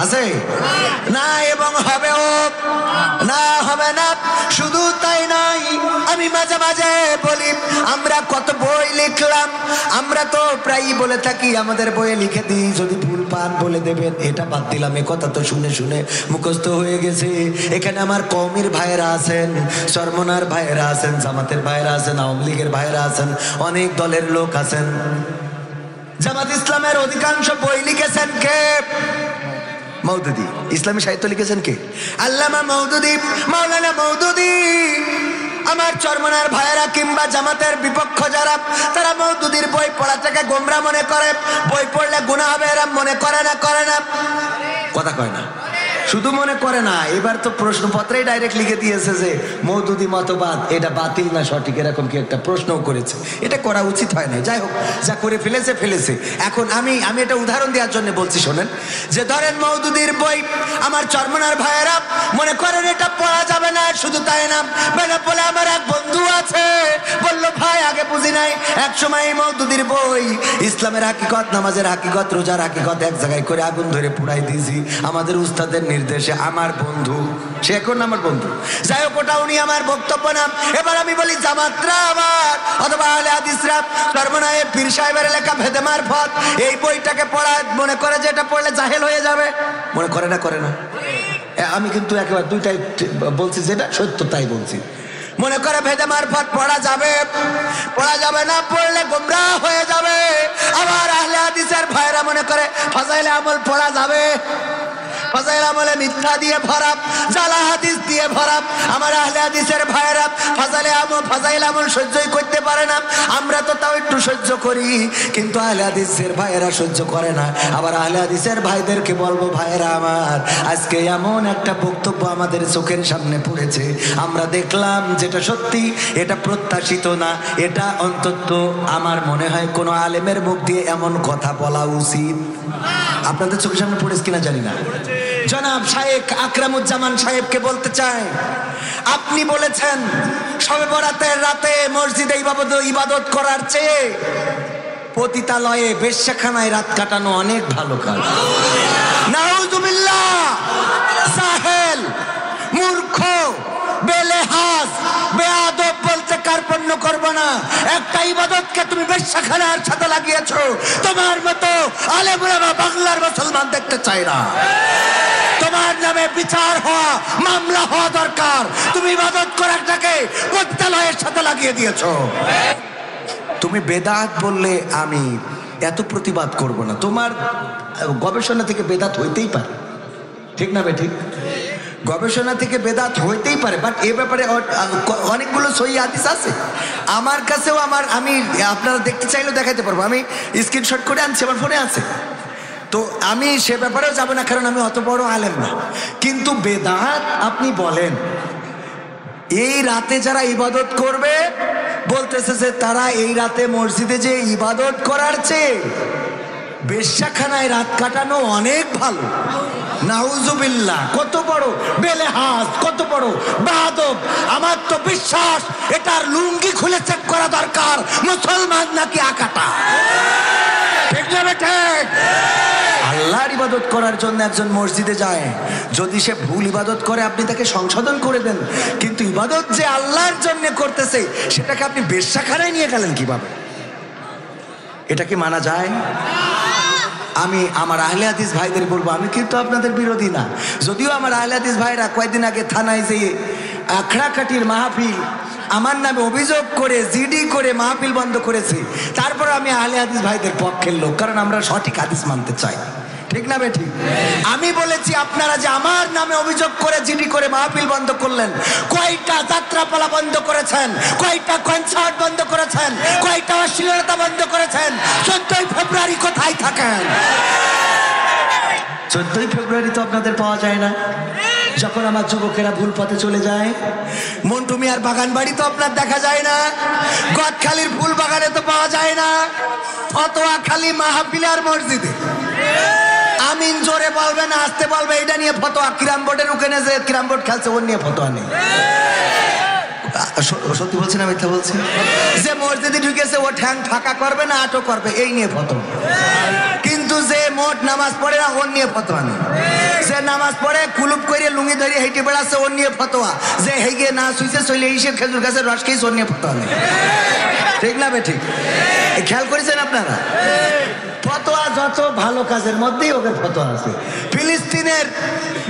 আছে না এবং হবেও না, হবে না। শুধু তাই নয়, আমি মাঝে মাঝে বলি আমরা কত বই লিখলাম, আমরা তো প্রায়ই বলে থাকি আমাদের বইয়ে লিখে দিই, যদি ভুল পান বলে দেবেন। এটা বাদ দিলাম, এ কথা তো শুনে শুনে মুখস্থ হয়ে গেছে। এখানে আমার কওমির ভাইয়েরা আছেন, চরমনার ভাইয়েরা আছেন, জামাতের ভাইয়েরা আছেন, আওয়ামী লীগের ভাইয়েরা আছেন, অনেক দলের লোক আছেন। জামাত ইসলামের অধিকাংশ বই লিখেছেন কে? মওদুদি। ইসলামী সাহিত্য লিখেছেন কে? আল্লামা মওদুদি, মাওলানা মওদুদি। আমার চরমনার ভাইয়েরা কিংবা জামাতের বিপক্ষ যারা, তারা মওদুদির বই পড়াটাকে গোমরা মনে করে, বই পড়লে গুনাহ হবে এরা মনে করে না, করে না? কথা কয় না, শুধু মনে করে না, এবার তো প্রশ্নপত্রেই ডাইরেক্ট লিখে দিয়েছে যে মওদুদি মতবাদ এটা বাতিল না সঠিক, এরকম কি একটা প্রশ্নও করেছে। এটা করা উচিত হয় না, যাই হোক, যা করে ফেলেছে ফেলেছে। এখন আমি এটা উদাহরণ দেওয়ার জন্য বলছি, শোনেন। যে ধরেন মওদুদির বই আমার চরমনার ভাইয়েরা মনে করেন এটা পড়া যাবে না, শুধু তাই না, বেনাপোলে আমার এক বন্ধু আছে, বললো ভাই আগে বুঝি নাই, এক সময় এই মওদুদির বই ইসলামের হাকিকত, নামাজের হাকিকত, রোজার হাকিকত এক জায়গায় করে আগুন ধরে পুড়াই দিয়েছি আমাদের উস্তাদের নির্দেশে। আমার বন্ধু, সে এখন আমার বন্ধু, যাই হোক, ওটা উনি আমার বক্তব্য না। এবার আমি বলি জামাতরা আমার অথবা আহলে হাদিসরা চরমনায় পীর সাহেবের লেখা ভেদে মারফত এই বইটাকে পড়া মনে করে যে এটা পড়লে জাহেল হয়ে যাবে, মনে করে না, করে না? আমি কিন্তু একেবারে দুইটাই বলছি, যেটা সত্য তাই বলছি। মনে করে ভেদে মারফত পড়া যাবে, পড়া যাবে না, পড়লে গোমরাহ হয়ে যাবে। আবার আহলে হাদিসের ভাইরা মনে করে ফাজাইলে আমল পড়া যাবে, ফাজাইল আমলে মিথ্যা দিয়ে ভরা, জালা হাদিস দিয়ে ভরা। আমার আহলে হাদিসের ভাইরা ফাজাইল আমল সহ্যই করতে পারে না, আমরা তো তাও একটু সহ্য করি, কিন্তু আহলে হাদিসের ভাইরা সহ্য করে না। আবার আহলে হাদিসের ভাইদেরকে বলবো, ভাইরা আমার, আজকে এমন একটা বক্তব্য আমাদের চোখের সামনে পড়েছে, আমরা দেখলাম যেটা সত্যি, এটা প্রত্যাশিত না, এটা অন্তত আমার মনে হয় কোনো আলেমের মুখ দিয়ে এমন কথা বলা উচিত। আপনাদের চোখের সামনে পড়েছে কিনা জানি না। জনাব শায়েখ আকরামুজ্জামান সাহেবকে বলতে চাই, আপনি বলেছেন শবে বরাতের রাতে মসজিদে ইবাদত করার চেয়ে পতিতালয়ে বেশ্যাখানায় রাত কাটানো অনেক ভালো কাজ। নাউজুবিল্লাহ। জাহেল, মূর্খ, বেলেহাজ, বেয়াদব বলতে কার্পণ্য করব না। একটা ইবাদতকে তুমি বেশ্যাখানার সাথে লাগিয়েছো, তোমার মতো আলেম ওলামা বাংলার মুসলমান দেখতে চাই না। তোমার নামে বিচার হওয়া, মামলা হওয়া দরকার। তুমি ইবাদত করাটাকে পতিতালয়ের সাথে লাগিয়ে দিয়েছো। তুমি বেদাত বললে আমি এত প্রতিবাদ করব না, তোমার গবেষণা থেকে বেদাত হইতেই পারে, ঠিক না? ঠিক, গবেষণা থেকে বেদাত হইতেই পারে, বাট এ ব্যাপারে অনেকগুলো সহি হাদিস আছে আমার কাছেও। আমি আপনারা দেখতে চাইলেও দেখাতে পারবো, আমি স্ক্রিনশট করে আনছি, আমার ফোনে আছে। তো আমি সে ব্যাপারেও যাবো না, কারণ আমি অত বড় আলেম না। কিন্তু বেদাত আপনি বলেন, এই রাতে যারা ইবাদত করবে বলতেছে যে তারা এই রাতে মসজিদে যে ইবাদত করার চেয়ে বেশ্যাখানায় রাত কাটানো অনেক ভালো। নাউজুবিল্লাহ, কত বড় বেলেহাজ, কত বড় বাদব। আমার তো বিশ্বাস এটার লুঙ্গি খুলে চেক করা দরকার, মুসলমান নাকি আকাটা। ঠিক না ঠিক? আল্লাহর ইবাদত করার জন্য একজন মসজিদে যায়, যদি সে ভুল ইবাদত করে আপনি তাকে সংশোধন করে দেন, কিন্তু ইবাদত যে আল্লাহর জন্য করতেছে সেটাকে আপনি বেশ্যাখানায় নিয়ে গেলেন কিভাবে? এটা কি মানা যায়? আমি আমার আহলে হাদিস ভাইদের বলবো, আমি কিন্তু আপনাদের বিরোধী না, যদিও আমার আহলে হাদিস ভাইরা কয়েকদিন আগে থানায় যেয়ে আখড়া কাটির মাহফিল আমার নামে অভিযোগ করে জিডি করে মাহফিল বন্ধ করেছে। তারপর আমি আহলে হাদিস ভাইদের পক্ষের লোক, কারণ আমরা সঠিক হাদিস মানতে চাই। ঠিক না বে ঠিক? আমি বলেছি আপনারা যে আমার নামে অভিযোগ করে জিডি করে মাহফিল বন্ধ করলেন, কয়টা যাত্রাপালা বন্ধ করেছেন, কয়টা কনসার্ট বন্ধ করেছেন, কয়টা অশ্লীলতা বন্ধ করেছেন? 14ই ফেব্রুয়ারি কোথায় থাকেন? 14ই ফেব্রুয়ারি তো আপনাদের পাওয়া যায় না, যখন আমার যুবকেরা ভুল পথে চলে যায়। মন্টু মিয়ার বাগান বাড়ি তো আপনার দেখা যায় না, গদখালির ফুল বাগানে তো পাওয়া যায় না, ফতোয়া খালি মাহফিলে আর মসজিদে। আমিন জোরে বলবে না আসতে বলবে, এটা নিয়ে ফতোয়া। কিরাম বোর্ডের ওখানে যে কিরাম বোর্ড খেলছে ওর নিয়ে ফতোয়া নেই। সত্যি বলছি না মিথ্যা বলছি? যে মসজিদে ঢুকেছে ও ঠ্যাং ফাঁকা করবে না আটো করবে, এই নিয়ে ফতোয়া। কিন্তু যে মোট নামাজ পড়ে না ওর নিয়ে ফতোয়া নেই। যে নামাজ পড়ে কুলুপ করে লুঙ্গি ধরে হেঁটে বেড়াচ্ছে ওর নিয়ে ফতোয়া। যে হেগে না শুইছে চলে এসে খেজুর গাছের রস খেয়েছে ওর নিয়ে ফতোয়া নেই। ঠিক না বে ঠিক? খেয়াল করেছেন আপনারা? ফতোয়া যত ভালো কাজের মধ্যেই ওদের ফতোয়া আছে। ফিলিস্তিনের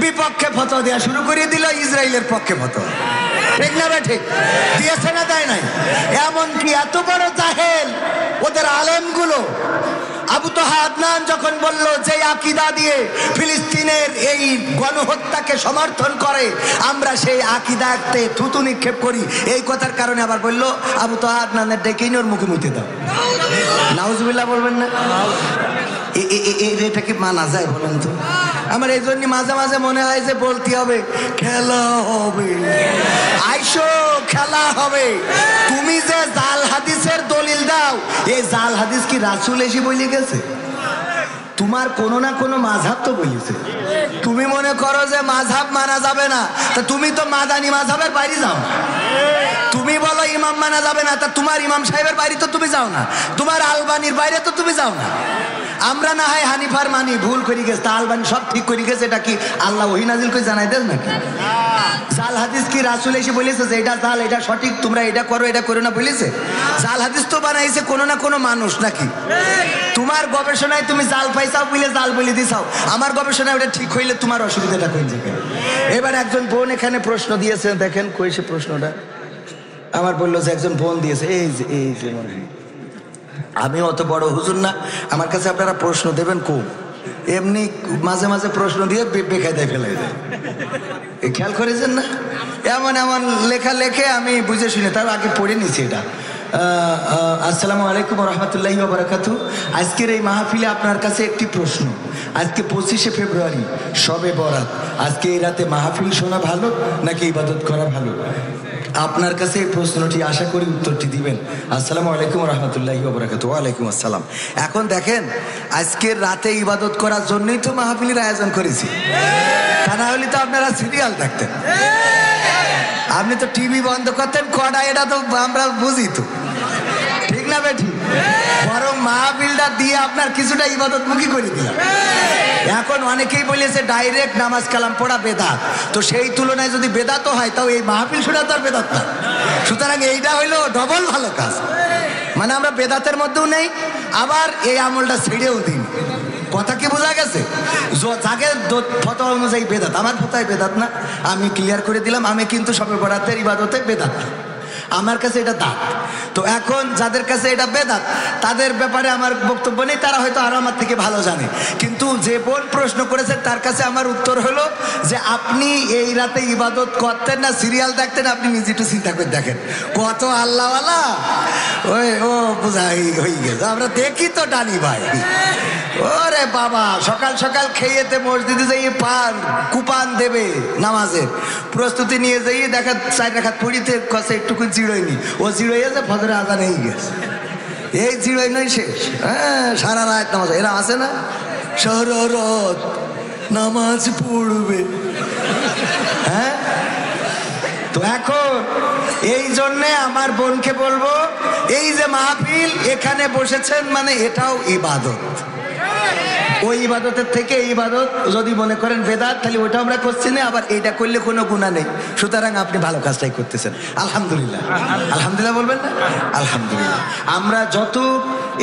বিপক্ষে ফতোয়া দেওয়া শুরু করে দিল, ইসরায়েলের পক্ষে ফতোয়া। ঠিক না বে ঠিক? দিয়েছে না দেয় নাই? এমনকি এত বড় জাহেল ওদের আলেমগুলো, আবু তাহা আদনান যখন বলল যে আকীদা দিয়ে ফিলিস্তিনের এই গণহত্যাকে সমর্থন করে, আমরা সেই আকীদাতে থুতু নিক্ষেপ করি, এই কথার কারণে আবার বলল আবু তাহা আদনানের ডেকে নিয়ে ওর মুখে মুতে দাও। নাউজুবিল্লাহ বলবেন না? এটা কি মানা যায় বলেন তো? আমার এই জন্য মাঝে মাঝে মনে হয় যে বলতে হবে খেলা হবে, আইসো খেলা হবে। তুমি যে জাল হাদিসের দলিল দাও, এই জাল হাদিস কি রাসূল এসে বলে গেছে? তোমার কোনো না কোনো মাযহাব তো বলেছে। তুমি মনে করো যে মাযহাব মানা যাবে না, তা তুমি তো মাদানী মাযহাবের বাইরে যাও। তুমি বলো ইমাম মানা যাবে না, তা তোমার ইমাম সাহেবের বাইরে তো তুমি যাও না, তোমার আলবানির বাইরে তো তুমি যাও না। আমরা না হয় হানিফার মানি, ভুল করে গেছে, তা আলবানি সব ঠিক করে গেছে, এটা কি আল্লাহ ওহী নাজিল করে জানাই দেন নাকি? জাল হাদিস কি রাসূল এসে বলেছে যে এটা জাল, এটা সঠিক, তোমরা এটা করো এটা করো না বলেছে? জাল হাদিস তো বানাইছে কোনো না কোনো মানুষ নাকি? তোমার গবেষণায় তুমি জাল পাইছাও বলে জাল বলে দিছাও, আমার গবেষণায় ওটা ঠিক হইলে তোমার অসুবিধাটা কই যাবে? এবার একজন বোন এখানে প্রশ্ন দিয়েছে, দেখেন কই সে প্রশ্নটা। আমার বললো যে একজন বোন দিয়েছে, এই যে আমি অত বড় হুজুর না, আমার কাছে আপনারা প্রশ্ন দেবেন খুব, এমনি মাঝে মাঝে প্রশ্ন দিয়ে বেকায়দায় ফেলাই দেয়। খেয়াল করেছেন না? এমন এমন লেখা লেখে আমি বুঝে শুনে তার আগে পড়ে নিছি এটা। আসসালামু আলাইকুম রহমতুল্লাহি ওয়া বারাকাতুহু। আজকের এই মাহফিলে আপনার কাছে একটি প্রশ্ন। আজকে 25শে ফেব্রুয়ারি, শবে বরাত। আজকে এই রাতে মাহফিল শোনা ভালো নাকি ইবাদত করা ভালো? আপনার কাছে এই প্রশ্নটি, আশা করি উত্তরটি দিবেন। আসসালামু আলাইকুম রহমতুল্লাহি ওয়া বারাকাতুহু। ওয়ালাইকুম আসসালাম। এখন দেখেন, আজকের রাতে ইবাদত করার জন্যই তো মাহফিলের আয়োজন করেছি, তা না হলে তো আপনারা সিরিয়াল দেখতেন। আপনি তো টিভি বন্ধ করতেন কটা, এটা তো আমরা বুঝি তো। ঠিক না বেঠি? বরং মাহফিলটা দিয়ে আপনার কিছুটা ইবাদত মুখী করে দিলাম। এখন অনেকেই বলেছে ডাইরেক্ট নামাজ কালাম পড়া বেদাত, তো সেই তুলনায় যদি বেদাতও হয় তাও এই মাহফিল শোনা তো আর বেদাত না। সুতরাং এইটা হইলো ডবল ভালো কাজ, মানে আমরা বেদাতের মধ্যেও নেই, আবার এই আমলটা ছেড়েও দিন। কথা কি বোঝা গেছে? যাকে ফতোয়া অনুযায়ী বেদাত, আমার ফতোয়ায় বেদাত না, আমি ক্লিয়ার করে দিলাম। আমি কিন্তু শবে বরাতের ইবাদতে বেদাত, আমার কাছে এটা দাঁত। তো এখন যাদের কাছে এটা বেদাত তাদের ব্যাপারে আমার বক্তব্য নেই, তারা হয়তো আরো আমার থেকে ভালো জানে। কিন্তু যে বোন প্রশ্ন করেছে তার কাছে আমার উত্তর হলো যে আপনি এই রাতে ইবাদত করতেন না সিরিয়াল দেখতেন, আপনি নিজে একটু চিন্তা করে দেখেন কত আল্লাহওয়ালা ও বোঝাই হয়ে গেছে। আমরা দেখি তো ডানি ভাই, ওরে বাবা, সকাল সকাল খেয়েতে মসজিদে যাই পান কুপান দেবে নামাজের প্রস্তুতি নিয়ে যাই, দেখা 4 রাকাত পড়িতে কষে একটুকু জিরোয়নি, ও জিরোইয়াছে ফজরে আজান হয়ে গেছে, এই জিরোই নয় শেষ। হ্যাঁ, সারা রাত নামাজ, এরা আছে না সারা রাত নামাজ পড়বে। হ্যাঁ, তো এখন এই জন্যে আমার বোনকে বলবো, এই যে মাহফিল এখানে বসেছেন মানে এটাও ইবাদত। ওই ইবাদতের থেকে এই ইবাদত যদি মনে করেন বেদাত, তাহলে ওইটা আমরা করছি না, আবার এইটা করলে কোনো গুনাহ নেই। সুতরাং আপনি ভালো কাজটাই করতেছেন, আলহামদুলিল্লাহ। আলহামদুলিল্লাহ বলবেন না? আলহামদুলিল্লাহ। আমরা যত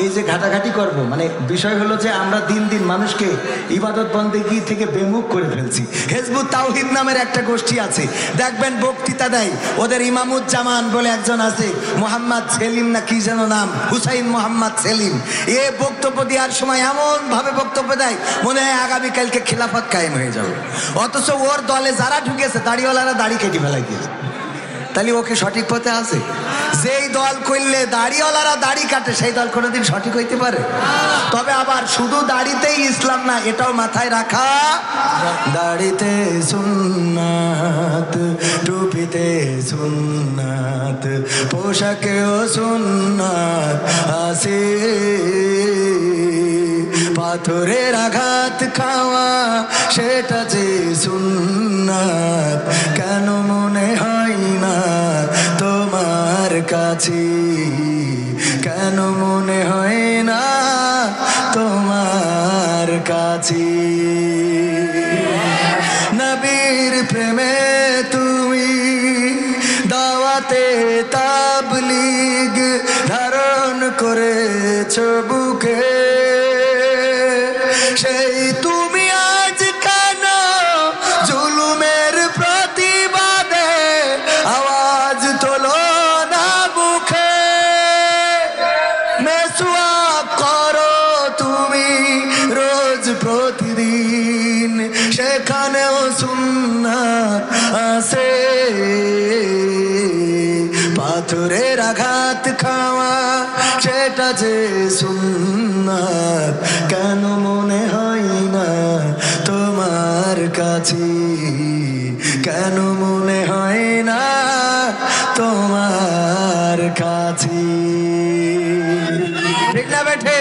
এই যে ঘাটাঘাটি করব, মানে বিষয় হলো যে আমরা দিন দিন মানুষকে ইবাদত বন্দেগী থেকে বেমুখ করে ফেলছি। হেজবুত তাওহীদ নামের একটা গোষ্ঠী আছে, দেখবেন বক্তৃতা দেয়, ওদের ইমামুজ্জামান বলে একজন আছে, মোহাম্মদ সেলিম না কি যেন নাম, হুসাইন মোহাম্মদ সেলিম। এ বক্তব্য দেওয়ার সময় এমন ভাবে বক্তব্য দেয় মনে হয় আগামীকালকে খিলাফত কায়েম হয়ে যাবে, অথচ ওর দলে যারা ঢুকেছে দাড়িওয়ালারা দাড়ি কেটে ফেলাই দিয়েছে। তাহলে ওকে সঠিক পথে আছে? যেই দল করলে দাড়িওয়ালারা দাড়ি কাটে সেই দল কোনোদিন সঠিক হইতে পারে? তবে আবার শুধু দাড়িতেই ইসলাম না, এটাও মাথায় রাখা, দাড়িতে সুন্নাত, টুপিতে সুন্নাত, পোশাকেও সুন্নাত আছে, পাথরের আঘাত খাওয়া সেটা যে সুন্নাত, কেন মনে হয় না তোমার কাছে, কেন মনে হয় না তোমার কাছে? নবীর প্রেমে তুমি দাওয়াতে তাবলীগ ধারণ করেছ বুকে, সেই তুমি আজ কেন জুলুমের প্রতিবাদে আওয়াজ তোলো না মুখে? মেসওয়াক করো তুমি রোজ প্রতিদিন, সেখানেও সুন্নাত আছে, পাথরের আঘাত খাওয়া সেটা যে সুন্নাত, কেন মনে হয় না তোমার কাছে, কেন মনে হয় না তোমার কাছে? ঠিক না বেঠে?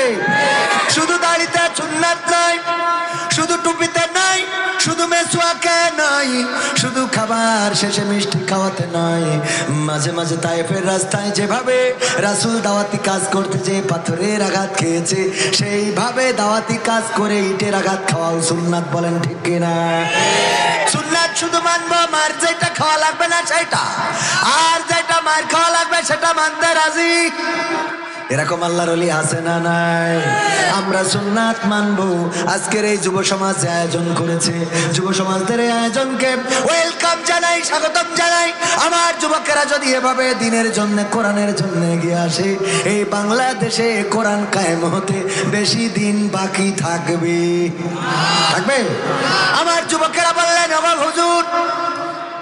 শুধু দাড়িতে সুন্নাত নাই, শুধু টুপিতে নাই, শুধু মেসওয়াকে নাই, শুধু খাবার শেষে মিষ্টি খাওয়াতে নাই, মাঝে মাঝে তায়েফের রাস্তায় যেভাবে রাসূল দাওয়াতি কাজ করতে যে পাথরের আঘাত খেয়েছে, সেইভাবে দাওয়াতি কাজ করে ইটের আঘাত খাওয়াও সুন্নাত। বলেন ঠিক কিনা? সুন্নাত শুধু মানবো, মার যেটা খাওয়া লাগবে না সেটা, আর যেটা মার খাওয়া লাগবে সেটা মানতে রাজি। এরকম আল্লাহর ওলি আছে না নাই? আমরা সুন্নাত মানবো। আজকের এই যুব সমাজ আয়োজন করেছে, যুব সমাজদের এই আয়োজনকে ওয়েলকাম জানাই, স্বাগতম জানাই। আমার যুবকেরা যদি এভাবে দিনের জন্য, কোরআনের জন্য এগিয়ে আসে, এই বাংলাদেশে কোরআন কায়েম হতে বেশি দিন বাকি থাকবে। থাকবে? আমার যুবকেরা বললেন, আমার হুজুর,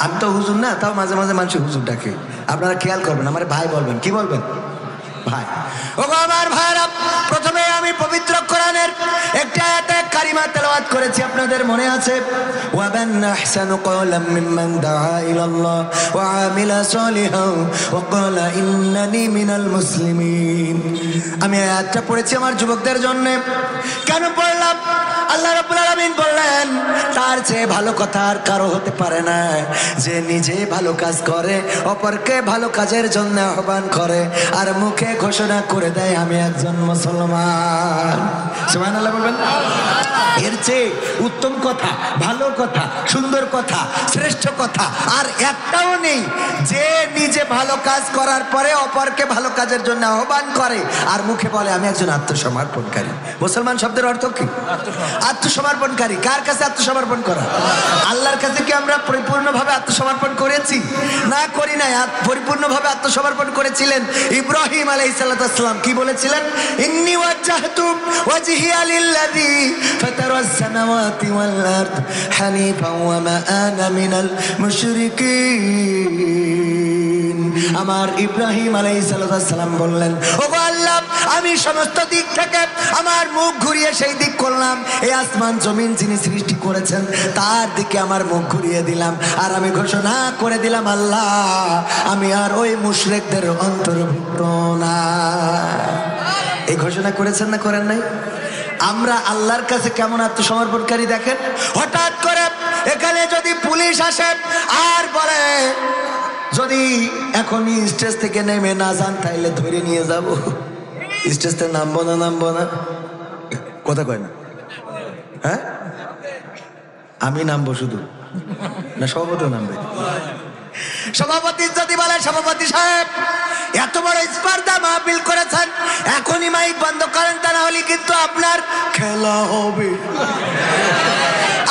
আমি তো হুজুর না, তাও মাঝে মাঝে মানুষ হুজুর ডাকে, আপনারা খেয়াল করবেন, আমার ভাই বলবেন। কি বলবেন? ভাই। ওগো আমার ভাইরা, প্রথমে আমি পবিত্র কোরআনের একটা আয়াতে কারিমা তেলাওয়াত করেছি, আপনাদের মনে আছে? ওয়া মান আহসানু কওলাম মিম্মান দাআ ইলাল্লাহ ওয়া আমিলা সলিহান ওয়া ক্বালা ইন্নানি মিনাল মুসলিমিন। আমি আয়াতটা পড়েছি আমার যুবকদের জন্য। কেন পড়লাম? আল্লাহ রাব্বুল আলামিন বললেন, তার চেয়ে ভালো কথা আর কারো হতে পারে না, যে নিজে ভালো কাজ করে, অপরকে ভালো কাজের জন্য আহ্বান করে, আর মুখে ঘোষণা করে দেয় আমি একজন মুসলমান। সুবহানাল্লাহ বলবেন? এর চেয়ে উত্তম কথা, ভালো কথা, সুন্দর কথা, শ্রেষ্ঠ কথা আর একটাও নেই, যে নিজে ভালো কাজ করার পরে অপরকে ভালো কাজের জন্য আহ্বান করে আর মুখে বলে আমি একজন আত্মসমর্পণকারী। মুসলমান শব্দের অর্থ কি? আত্মসমর্পণকারী। কার কাছে আত্মসমর্পণ করা? আল্লাহর কাছে। কি আমরা পরিপূর্ণভাবে আত্মসমর্পণ করেছি? না, করি নাই। পরিপূর্ণভাবে আত্মসমর্পণ করেছিলেন ইব্রাহিম আলাইহিস সালাম। কি বলেছিলেন? ইন্নী ওয়াজ্জাহতু ওয়াজহিয়া লিল্লাযী ফাতারাস সামাওয়াতি ওয়াল আরদ হানিফান ওয়া মা আনা মিনাল মুশরিকিন। আমার ইব্রাহিম আলাইহিস সালাম বললেন, ওগো আল্লাহ, আমি সমস্ত দিক থেকে আমার মুখ ঘুরিয়ে সেই দিক করলাম, এই আসমান জমিন যিনি সৃষ্টি করেছেন তার দিকে আমার মুখ ঘুরিয়ে দিলাম। আর আমি ঘোষণা করে দিলাম, আল্লাহ আমি আর ওই মুশরিকদের অন্তর্ভুক্ত না। এই ঘোষণা করেছেন না করেন নাই? আমরা আল্লাহর কাছে কেমন আত্মসমর্পণকারী দেখেন। হঠাৎ করে এখানে যদি পুলিশ আসে আর বলে যদি এখনই স্টেজ থেকে নেমে না যান তাইলে ধরে নিয়ে যাব, স্টেজ থেকে নামবো না কথা কয় না? হ্যাঁ আমি নামবো শুধু না সভাপতি নামবে? সভাপতি যদি বলে সভাপতি সাহেব এত বড় স্পর্ধা মাহফিল করেছেন, এখনই মাইক বন্ধ করেন, তা না হলে কিন্তু আপনার খেলা হবে,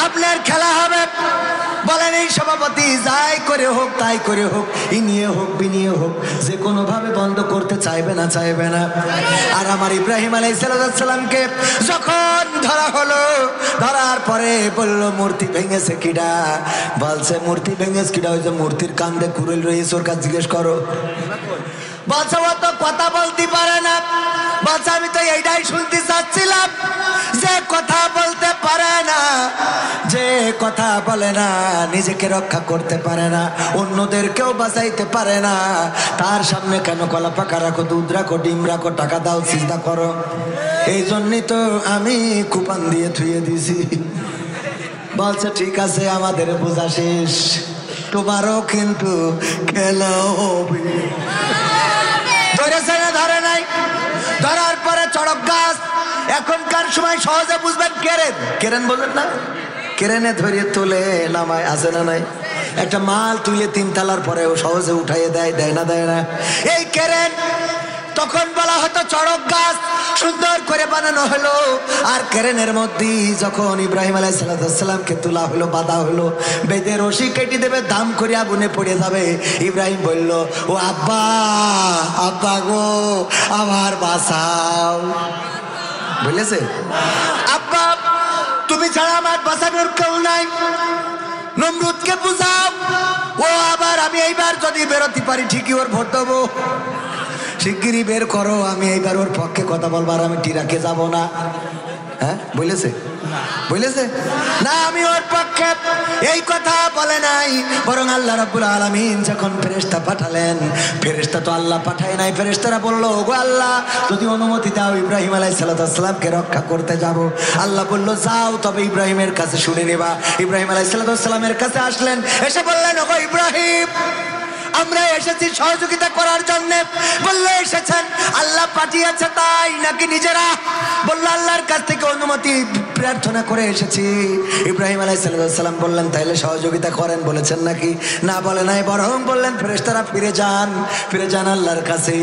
আপনার খেলা হবে। বলেন এই সভাপতি যাই করে হোক তাই করে হোক, ইনিয়ে হোক বিনিয়ে হোক, যে কোনো ভাবে বন্ধ করতে চাইবে না। আর আমার ইব্রাহিম আলাইহিস সালামকে যখন ধরা হলো, ধরার পরে বলল মূর্তি ভেঙেছে কিডা? বলছে মূর্তি ভেঙেছে কিডা? ওই যে মূর্তির কান্দে কুড়িল রয়েছে, ওর কাছে জিজ্ঞেস করো। বলছে ও তো কথা বলতে পারে না। বলছে আমি তো এইটাই শুনতে চাচ্ছিলাম, যে কথা বলতে পারে না, যে কথা বলে না, নিজেকে রক্ষা করতে পারে না, অন্যদেরকেও বাঁচাইতে পারে না, তার সামনে কেন কলা পাকা রাখো, দুধ রাখো, ডিম রাখো, টাকা দাও, সিজদা করো? এই জন্যই তো আমি কুপান দিয়ে ধুয়ে দিছি। বলছে ঠিক আছে আমাদের বোঝা শেষ, তোমারও কিন্তু খেলা হবে। ধরেছে না ধরে নাই? ধরার পরে চড়ক গাছ, এখনকার সময় সহজে বুঝবেন কেরেন বলেন না, কেরেনে ধরিয়ে তুলে নামায়, আছে না নাই? একটা মাল তুলে 3 তলার পরে ও সহজে উঠাইয়ে দেয় না? এই কেরেন তখন বলা হতো চড়ক গাছ, সুন্দর করে বানানো হলো। আর কেরেনের মধ্যে যখন ইব্রাহিম আলাইহিস সালামকে তোলা হলো, বাঁধা হলো, বেঁধে রশি কেটে দেবে, দাম করে আগুনে পড়ে যাবে। ইব্রাহিম বলল ও আব্বা গো আমার বাঁচাও। বলেছে আব্বা তুমি ছাড়া আমার বাঁচানোর কেউ নাই, নমরুদকে বুঝাও। ও আবার আমি এইবার যদি বেরোতে পারি ঠিকই ওর ভোট দেবো, শিগগিরই বের করো, আমি এইবার ওর পক্ষে কথা বলবো, আর আমি টিরাকে যাব না। হ্যাঁ বলেছে না, আমি ওর পক্ষে। এই কথা বলে নাই, বরং আল্লাহ রাব্বুল আলামিন যখন ফেরেশতা পাঠালেন, ফেরেশতা তো আল্লাহ পাঠায় নাই, ফেরেশতারা বলল ওগো আল্লাহ যদি অনুমতি দাও ইব্রাহিম আলাইহিস সালামকে রক্ষা করতে যাব। আল্লাহ বলল যাও, তবে ইব্রাহিমের কাছে শুনে নেবা। ইব্রাহিম আলাইহিস সালামের কাছে আসলেন, এসে বললেন ওগো ইব্রাহিম আমরা এসেছি সহযোগিতা করার জন্য। বললে এসেছেন আল্লাহ পাঠিয়েছে তাই নাকি নিজেরা? বলল আল্লাহর কাছ থেকে অনুমতি প্রার্থনা করে এসেছি। ইব্রাহিম আলাইহিস সালাম বললেন তাইলে সহযোগিতা করেন, বলেছেন নাকি? না বলে নাই, বরং বললেন ফেরেশতারা ফিরে যান আল্লাহর কাছে,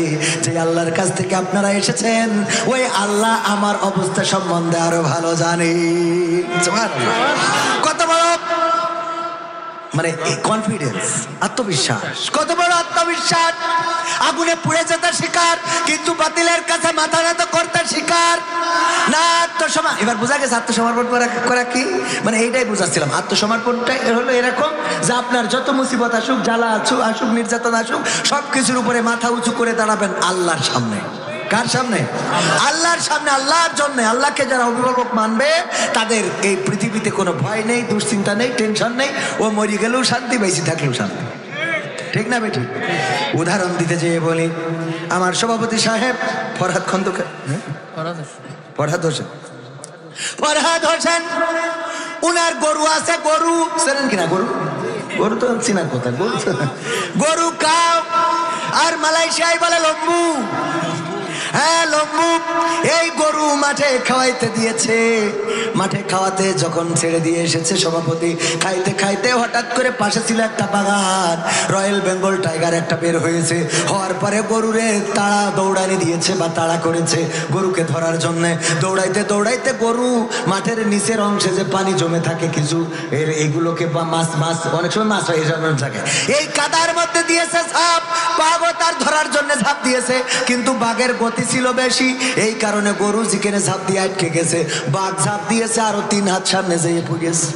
যে আল্লাহর কাছ থেকে আপনারা এসেছেন ওই আল্লাহ আমার অবস্থা সম্বন্ধে আরো ভালো জানে। কত বড় মানে কনফিডেন্স, আত্মবিশ্বাস, কত বড় আত্মবিশ্বাস! আগুনে পুড়ে যেতে শিকার, কিন্তু বাতিলের কাছে মাথা নত করতে শিকার না। এবার বোঝা গেছে আত্মসমর্পণ করা কি মানে, এইটাই বুঝাচ্ছিলাম। আত্মসমর্পণটা হলো এরকম যে আপনার যত মুসিবত আসুক, জ্বালা আসুক, নির্যাতন আসুক, সবকিছুর উপরে মাথা উঁচু করে দাঁড়াবেন আল্লাহর সামনে। কার সামনে? আল্লাহর সামনে, আল্লাহর জন্য। আল্লাহকে যারা অভিভাবক মানবে তাদের এই পৃথিবীতে কোনো ভয় নেই, দুশ্চিন্তা নেই, টেনশন নেই। ও মরি গেলেও শান্তি, বেশি থাকলেও শান্তি। ঠিক না বেটি? উদাহরণ দিতে যেয়ে বলি, আমার সভাপতি সাহেব ফরহাদ হোসেন, উনার গরু আছে। গরু চেনেন কিনা? গরু তো চিনার কথা। গরু কাউ আর মালয়েশিয়ায় বলে লম্বু। হ্যাঁ লম্বু। এই গরু মাঠে খাওয়াইতে দিয়েছে, মাঠে খাওয়াতে যখন ছেড়ে দিয়ে এসেছে সভাপতি, খাইতে খাইতে হঠাৎ করে পাশে ছিল একটা বাগান, রয়্যাল বেঙ্গল টাইগার একটা বের হয়েছে। হওয়ার পরে গরুরে দৌড়ানি দিয়েছে বা তাড়া করেছে গরুকে ধরার জন্য। দৌড়াইতে দৌড়াইতে গরু মাঠের নিচের অংশে যে পানি জমে থাকে কিছু, এইগুলোকে বা মাছ অনেক সময় মাছ হয়ে থাকে, এই কাদার মধ্যে দিয়েছে ঝাঁপ। বাঘও তার ধরার জন্য ঝাঁপ দিয়েছে, কিন্তু বাঘের গতি ছিল বেশি, এই কারণে গরু যেখানে ঝাঁপ দিয়ে আটকে গেছে, বাঘ ঝাঁপ দিয়েছে আরো 3 হাত সামনে যেয়ে পড়েছে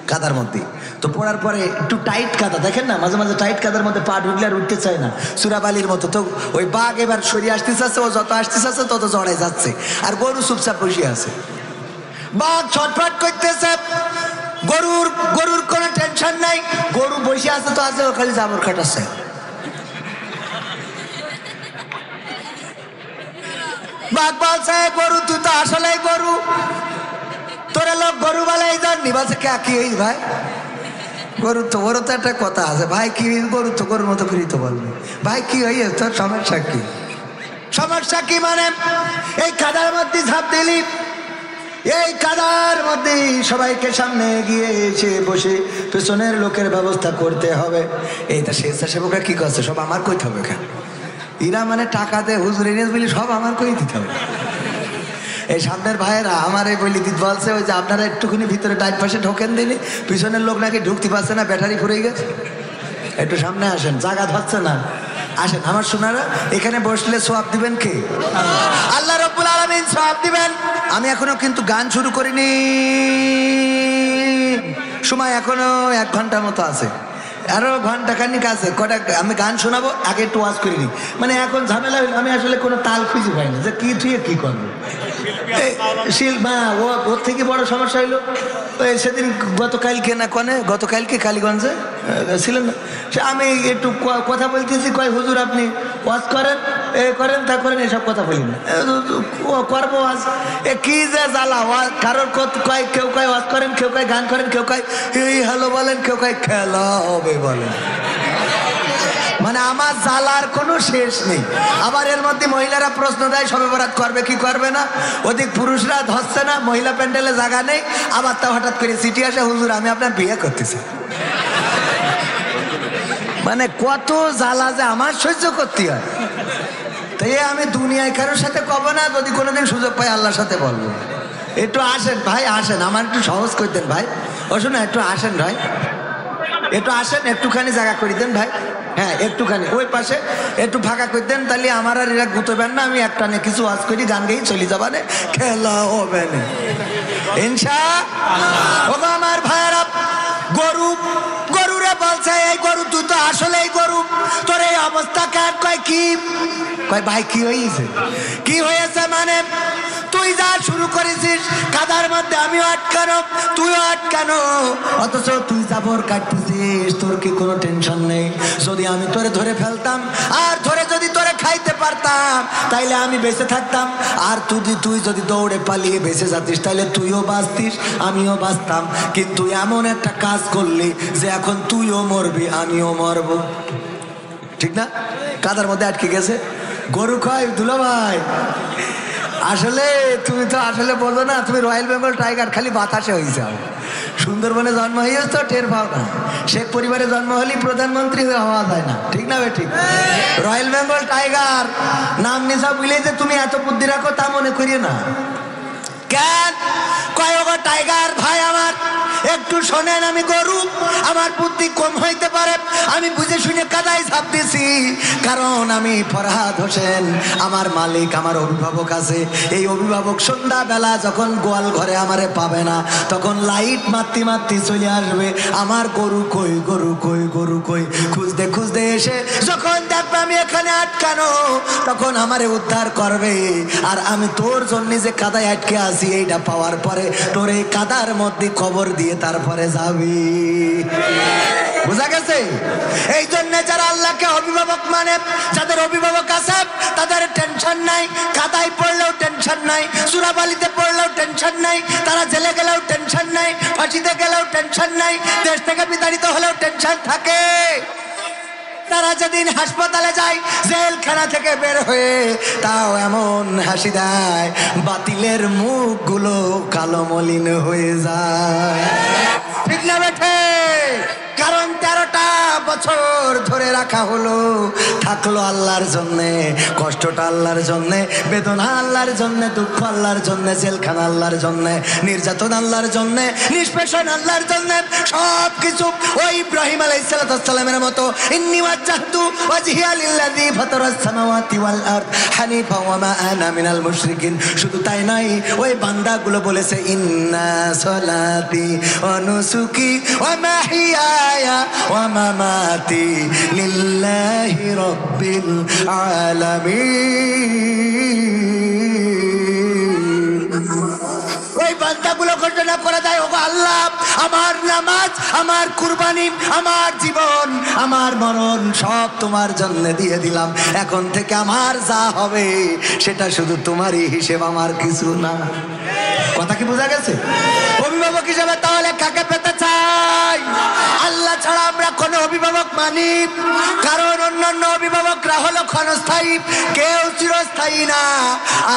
কাদার মধ্যে। তো তো পড়ার পরে একটু টাইট কাদা, দেখেন না মাঝে মাঝে টাইট কাদার মধ্যে পা ঢুকলে আর উঠতে চায় না, সুরাবালির মতো। তো ওই বাঘ এবার সরিয়ে আসতেছে, ও যত আসতেছে তত জড়াই যাচ্ছে, আর গরু চুপচাপ বসে আছে। বাঘ ছটফট করতেছে, গরুর কোনো টেনশন নাই, গরু বসে আছে তো আছে, ও খালি জাবর কাটাচ্ছে। বাঘ বলছে গরু তুই তো আসলেই গরু, তোরা লোক গরু বালাই জাননি। বলছে কি হই ভাই, গরু তো, ওরও তো একটা কথা আছে ভাই, কি গরু তো গরুর মতো করি তো বলবি ভাই, কি হই তোর সমস্যা কি? সমস্যা কি মানে এই কাদার মধ্যে ঝাঁপ দিলি, এই কাদার মধ্যে সবাইকে সামনে গিয়ে এসে বসে পেছনের লোকের ব্যবস্থা করতে হবে। এইটা স্বেচ্ছাসেবকরা কি করছে, সব আমার কইতে হবে কেন? এরা মানে টাকা দেয় হুজুর এনে বলি সব আমার কই দিতে হবে। এই সামনের ভাইয়েরা আমার এই বলি দিতে বলছে ওই যে আপনারা একটুখানি ভিতরে টাইট পাশে ঢোকেন দিনি, পিছনের লোক নাকি ঢুকতে পারছে না, ব্যাটারি ফুরিয়ে গেছে, একটু সামনে আসেন, জায়গা ধরছে না, আসেন আমার সোনারা, এখানে বসলে সওয়াব দিবেন কে? আল্লাহ রাব্বুল আলামিন সওয়াব দিবেন। আমি এখনো কিন্তু গান শুরু করিনি, সময় এখনো 1 ঘন্টার মতো আছে, আরো ঘন্টাখানিক আছে, কটা আমি গান শোনাবো, আগে একটু ওয়াজ করিনি। মানে এখন ঝামেলা হইল, আমি আসলে কোনো তাল খুঁজে পাই না যে কি থুয়ে কি করবো। শিল্পা ওর থেকে বড় সমস্যা হইলো সেদিন গতকালকে কালীগঞ্জে ছিলেন না, সে আমি একটু কথা বলতেছি, কয় হুজুর আপনি ওয়াজ করেন, করেন তা করেন, এসব কথা বলি না, করবো ওয়াজ, কি যে জ্বালা, কারোর কয়, কেউ কয় ওয়াজ করেন, কেউ কয় গান করেন, কেউ কয় এই হ্যালো বলেন, কেউ কয় খেলা হবে বলেন। মানে আমার জ্বালার কোনো শেষ নেই। আবার এর মধ্যে মহিলারা প্রশ্ন দেয় শবে বরাত করবে কি করবে না, ওদিক পুরুষরা ধরছে না, মহিলা প্যান্ডেলে জায়গা নেই, আবার তা হঠাৎ করে চিঠি আসে হুজুর আমি আপনার বিয়ে করতেছি। মানে কত জ্বালা যে আমার সহ্য করতে হয়, তাই আমি দুনিয়ায় কারোর সাথে কব না, যদি কোনোদিন সুযোগ পাই আল্লাহর সাথে বলবো। একটু আসেন ভাই, আসেন, আমার একটু সহজ করে দেন ভাই, ও শোনা একটু আসেন ভাই, একটু আসেন, একটুখানি জায়গা করে দেন ভাই, হ্যাঁ একটুখানি ওই পাশে একটু ফাঁকা করে দেন, তাহলে আমার আর এরা গুতবেন না, আমি একটা নে কিছু ওয়াজ করি, গান গেই চলে যাবানে, খেলা হবে না ইনশাআল্লাহ। আমার ভাইরা গরুরে বলছে এই গরু তুই তো আসলেই গরু, তোর এই অবস্থা কার? কয় কি? কয় ভাই কি হয়েছে? কি হয়েছে মানে তুই যা শুরু করেছিস কাদার মধ্যে, আমিও আটকানো, তুইও আটকানো, অথচ তুই জাবর কাটতেছিস, তোর কি কোনো টেনশন নেই? যদি আমি তোরে ধরে ফেলতাম আর ধরে যদি তোরে খাইতে পারতাম তাইলে আমি বেঁচে থাকতাম, আর তুই যদি দৌড়ে পালিয়ে বেঁচে যাতিস তাইলে তুইও বাঁচতিস আমিও বাঁচতাম, কিন্তু এমন একটা কাজ করলি যে এখন তুইও মরবি আমিও মরব, ঠিক না? কাদার মধ্যে আটকে গেছে। গরু কয় দুলা ভাই আসলে তুমি তো আসলে বলো না, তুমি রয়্যাল বেঙ্গল টাইগার খালি বাতাসে হয়ে যাও, সুন্দরবনে জন্ম হয়েছে তো টের পাও না, শেখ পরিবারে জন্ম হলে প্রধানমন্ত্রী হওয়া যায় না, ঠিক না বে ঠিক? রয়্যাল বেঙ্গল টাইগার নাম নিশা বুঝলে যে তুমি এত বুদ্ধি রাখো তা মনে করিও না। কেন কয় গো টাইগার ভাই আমার একটু শোনেন, আমি গরু, আমার বুদ্ধি কম হইতে পারে, আমি বুঝে শুনে কাদায় ঝাঁপ দিছি, কারণ আমি ফরহাদ হোসেন, আমার মালিক আমার অভিভাবক আছে, এই অভিভাবক সন্ধ্যাবেলা যখন গোয়াল ঘরে আমারে পাবে না তখন লাইট মারতে মারতে চলে আসবে, আমার গরু কই গরু কই গরু কই খুঁজতে খুঁজতে এসে যখন দেখবে আমি এখানে আটকানো তখন আমারে উদ্ধার করবে, আর আমি তোর জন্য যে কাদায় আটকে আছি এইটা পাওয়ার পরে তোর এই কাদার মধ্যে খবর দিয়ে তারপরে যাবি। বুঝা গেছে? এই জন্য যারা আল্লাহকে অভিভাবক মানে, যাদের অভিভাবক আছে তাদের টেনশন নাই, কাদায় পড়লেও টেনশন নাই, চুরাবালিতে পড়লেও টেনশন নাই, তারা জেলে গেলেও টেনশন নাই, ফাঁসিতে গেলেও টেনশন নাই, দেশ থেকে বিতাড়িত হলেও টেনশন থাকে। তারা যেদিন হাসপাতালে যায় জেলখানা থেকে বের হয়ে তাও এমন হাসি দেয় বাতিলের মুখগুলো কালো মলিন হয়ে যায়, ঠিক না বেঠে? কারণ 13টা বছর ধরে রাখা হলো, থাকলো আল্লাহর জন্যে, কষ্টটা আল্লাহর জন্যে, বেদনা আল্লাহর জন্যে, দুঃখ আল্লাহর জন্যে, জেলখানা আল্লাহর জন্যে, নির্যাতন আল্লাহর জন্যে, নিষ্পেষণ আল্লাহর জন্যে, সব কিছু ওই ইব্রাহিম আলাইহিস সালামের মতো ইন্নী ওয়াজ্জাহতু ওয়াজহিয়া লিল্লাযী ফাতারাস সামাওয়াতি ওয়াল আরদ হানিফা ওয়া মা আনা মিনাল মুশরিকিন। শুধু তাই নয়, ওই বান্দাগুলো বলেছে ইন্না সলাতি ওয়া নুসুকি ওয়া মাহিয়ায়া ওয়া মামাতি লিল্লাহি রাব্বিল আলামিন। ওই বান্দাগুলো ঘোষণা করে দেয়, ওগো আল্লাহ, আমার নামাজ, আমার কুরবানি, আমার জীবন, আমার মরণ সব তোমার জন্য দিয়ে দিলাম। এখন থেকে আমার যা হবে সেটা শুধু তোমারই হিসেব, আমার কিছু না। কথা কি বোঝা গেছে? অভিভাবক হিসেবে তাহলে কাকে পেতে চাই? আল্লাহ ছাড়া আমরা কোন অভিভাবক মানি? কারণ অন্যান্য অভিভাবকরা হলো ক্ষণস্থায়ী, কেউ চিরস্থায়ী না।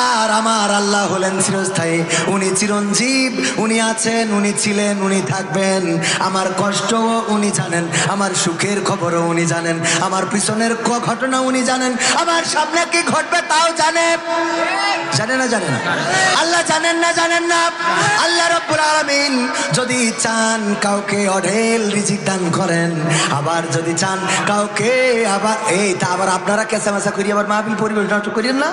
আর আমার আল্লাহ হলেন চিরস্থায়ী। উনি চিরঞ্জীব, উনি আছেন, উনি ছিলেন, উনি থাকবেন। আমার কষ্টও উনি জানেন, আমার সুখের খবরও উনি জানেন, আমার পিছনের ঘটনা উনি জানেন, আমার সামনে কি ঘটবে তাও জানেন। জানে না? জানে না? আল্লাহ জানেন না? জানেন না? আল্লাহ রাব্বুল আলামিন যদি চান কাউকে অঢেল রিজিক দান করেন, আবার যদি চান কাউকে আবার আবার আপনারা কেঁচামেচা করি আবার মাহফিল পরিবেশ নষ্ট করেন না।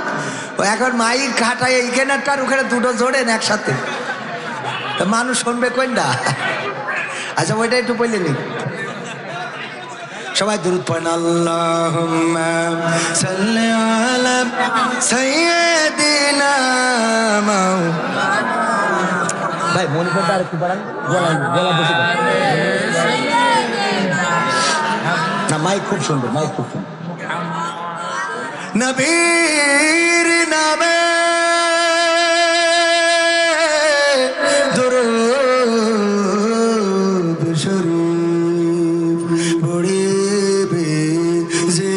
ও এখন মাইক খাটায় এইখানে একটা ওখানে দুটো জোড়েন একসাথে, মানুষ শুনবে কোনটা? আচ্ছা ওইটা একটু বললেন। সবাই দুরূদ পড়েন, আল্লাহুম্মা সাল্লি আলা সাইয়্যিদিনা ভাই মনে করতে আর একটু বাড়ান, গলা বসে না, মাইক খুব সুন্দর, মাইক খুব সুন্দর। নবীর নামে দুরূদ শরীফ পড়িবে যে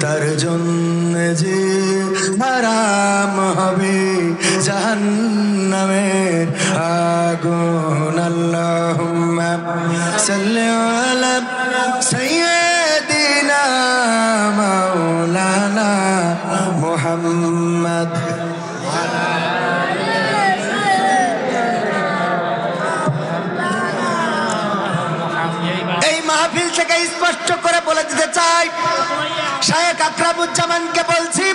তার জন্য যে হারাম হবে জাহান্নামের আগুন। আল্লাহুম্মা সাল্লি আলা সাইয়্যিদিনা মাওলানা মুহাম্মদ। এই মাহফিল থেকে স্পষ্ট করে বলে দিতে চাই, শায়েখ আকরামুজ্জামানকে বলছি,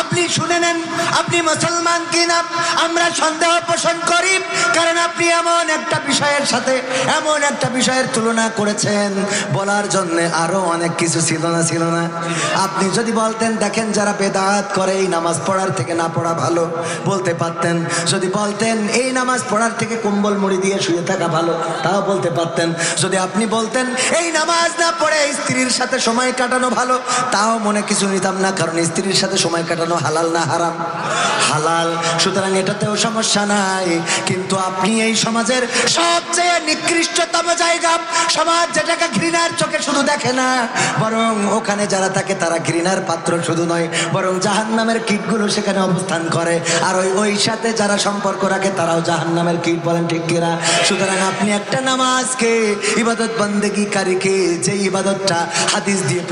আপনি শুনে নেন, আপনি মুসলমান কিনা আমরা সন্দেহ পোষণ করি, কারণ আপনি এমন একটা বিষয়ের সাথে এমন একটা বিষয়ের তুলনা করেছেন, বলার জন্য আরো অনেক কিছু ছিল না? আপনি যদি বলতেন, দেখেন যারা বেদাত করে এই নামাজ পড়ার থেকে না পড়া ভালো, বলতে পারতেন। যদি বলতেন এই নামাজ পড়ার থেকে কম্বল মুড়ি দিয়ে শুয়ে থাকা ভালো, তাও বলতে পারতেন। যদি আপনি বলতেন এই নামাজ না পড়ে স্ত্রীর সাথে সময় কাটানো ভালো, তাও মনে কিছু নিতাম না, কারণ স্ত্রীর সাথে সময় কাটানো হালাল না হারাম? হালাল। সুতরাং এটাতেও সমস্যা নাই। কিন্তু আপনি এই সমাজের সবচেয়ে নিকৃষ্টতম জায়গা, সমাজ যেটাকে ঘৃণার চোখে শুধু দেখে না, বরং ওখানে যারা থাকে তারা ঘৃণার পাত্র শুধু নয়, বরং জাহান্নামের কীটগুলো সেখানে অবস্থান করে। আর ওই সাথে যারা সম্পর্ক রাখে তারাও জাহান্নামের কীট, বলেন ঠিক কিনা? সুতরাং আপনি একটা নামাজকে, ইবাদত বন্দেগীকারীকে, যে ইবাদতটা হাদিস দিয়ে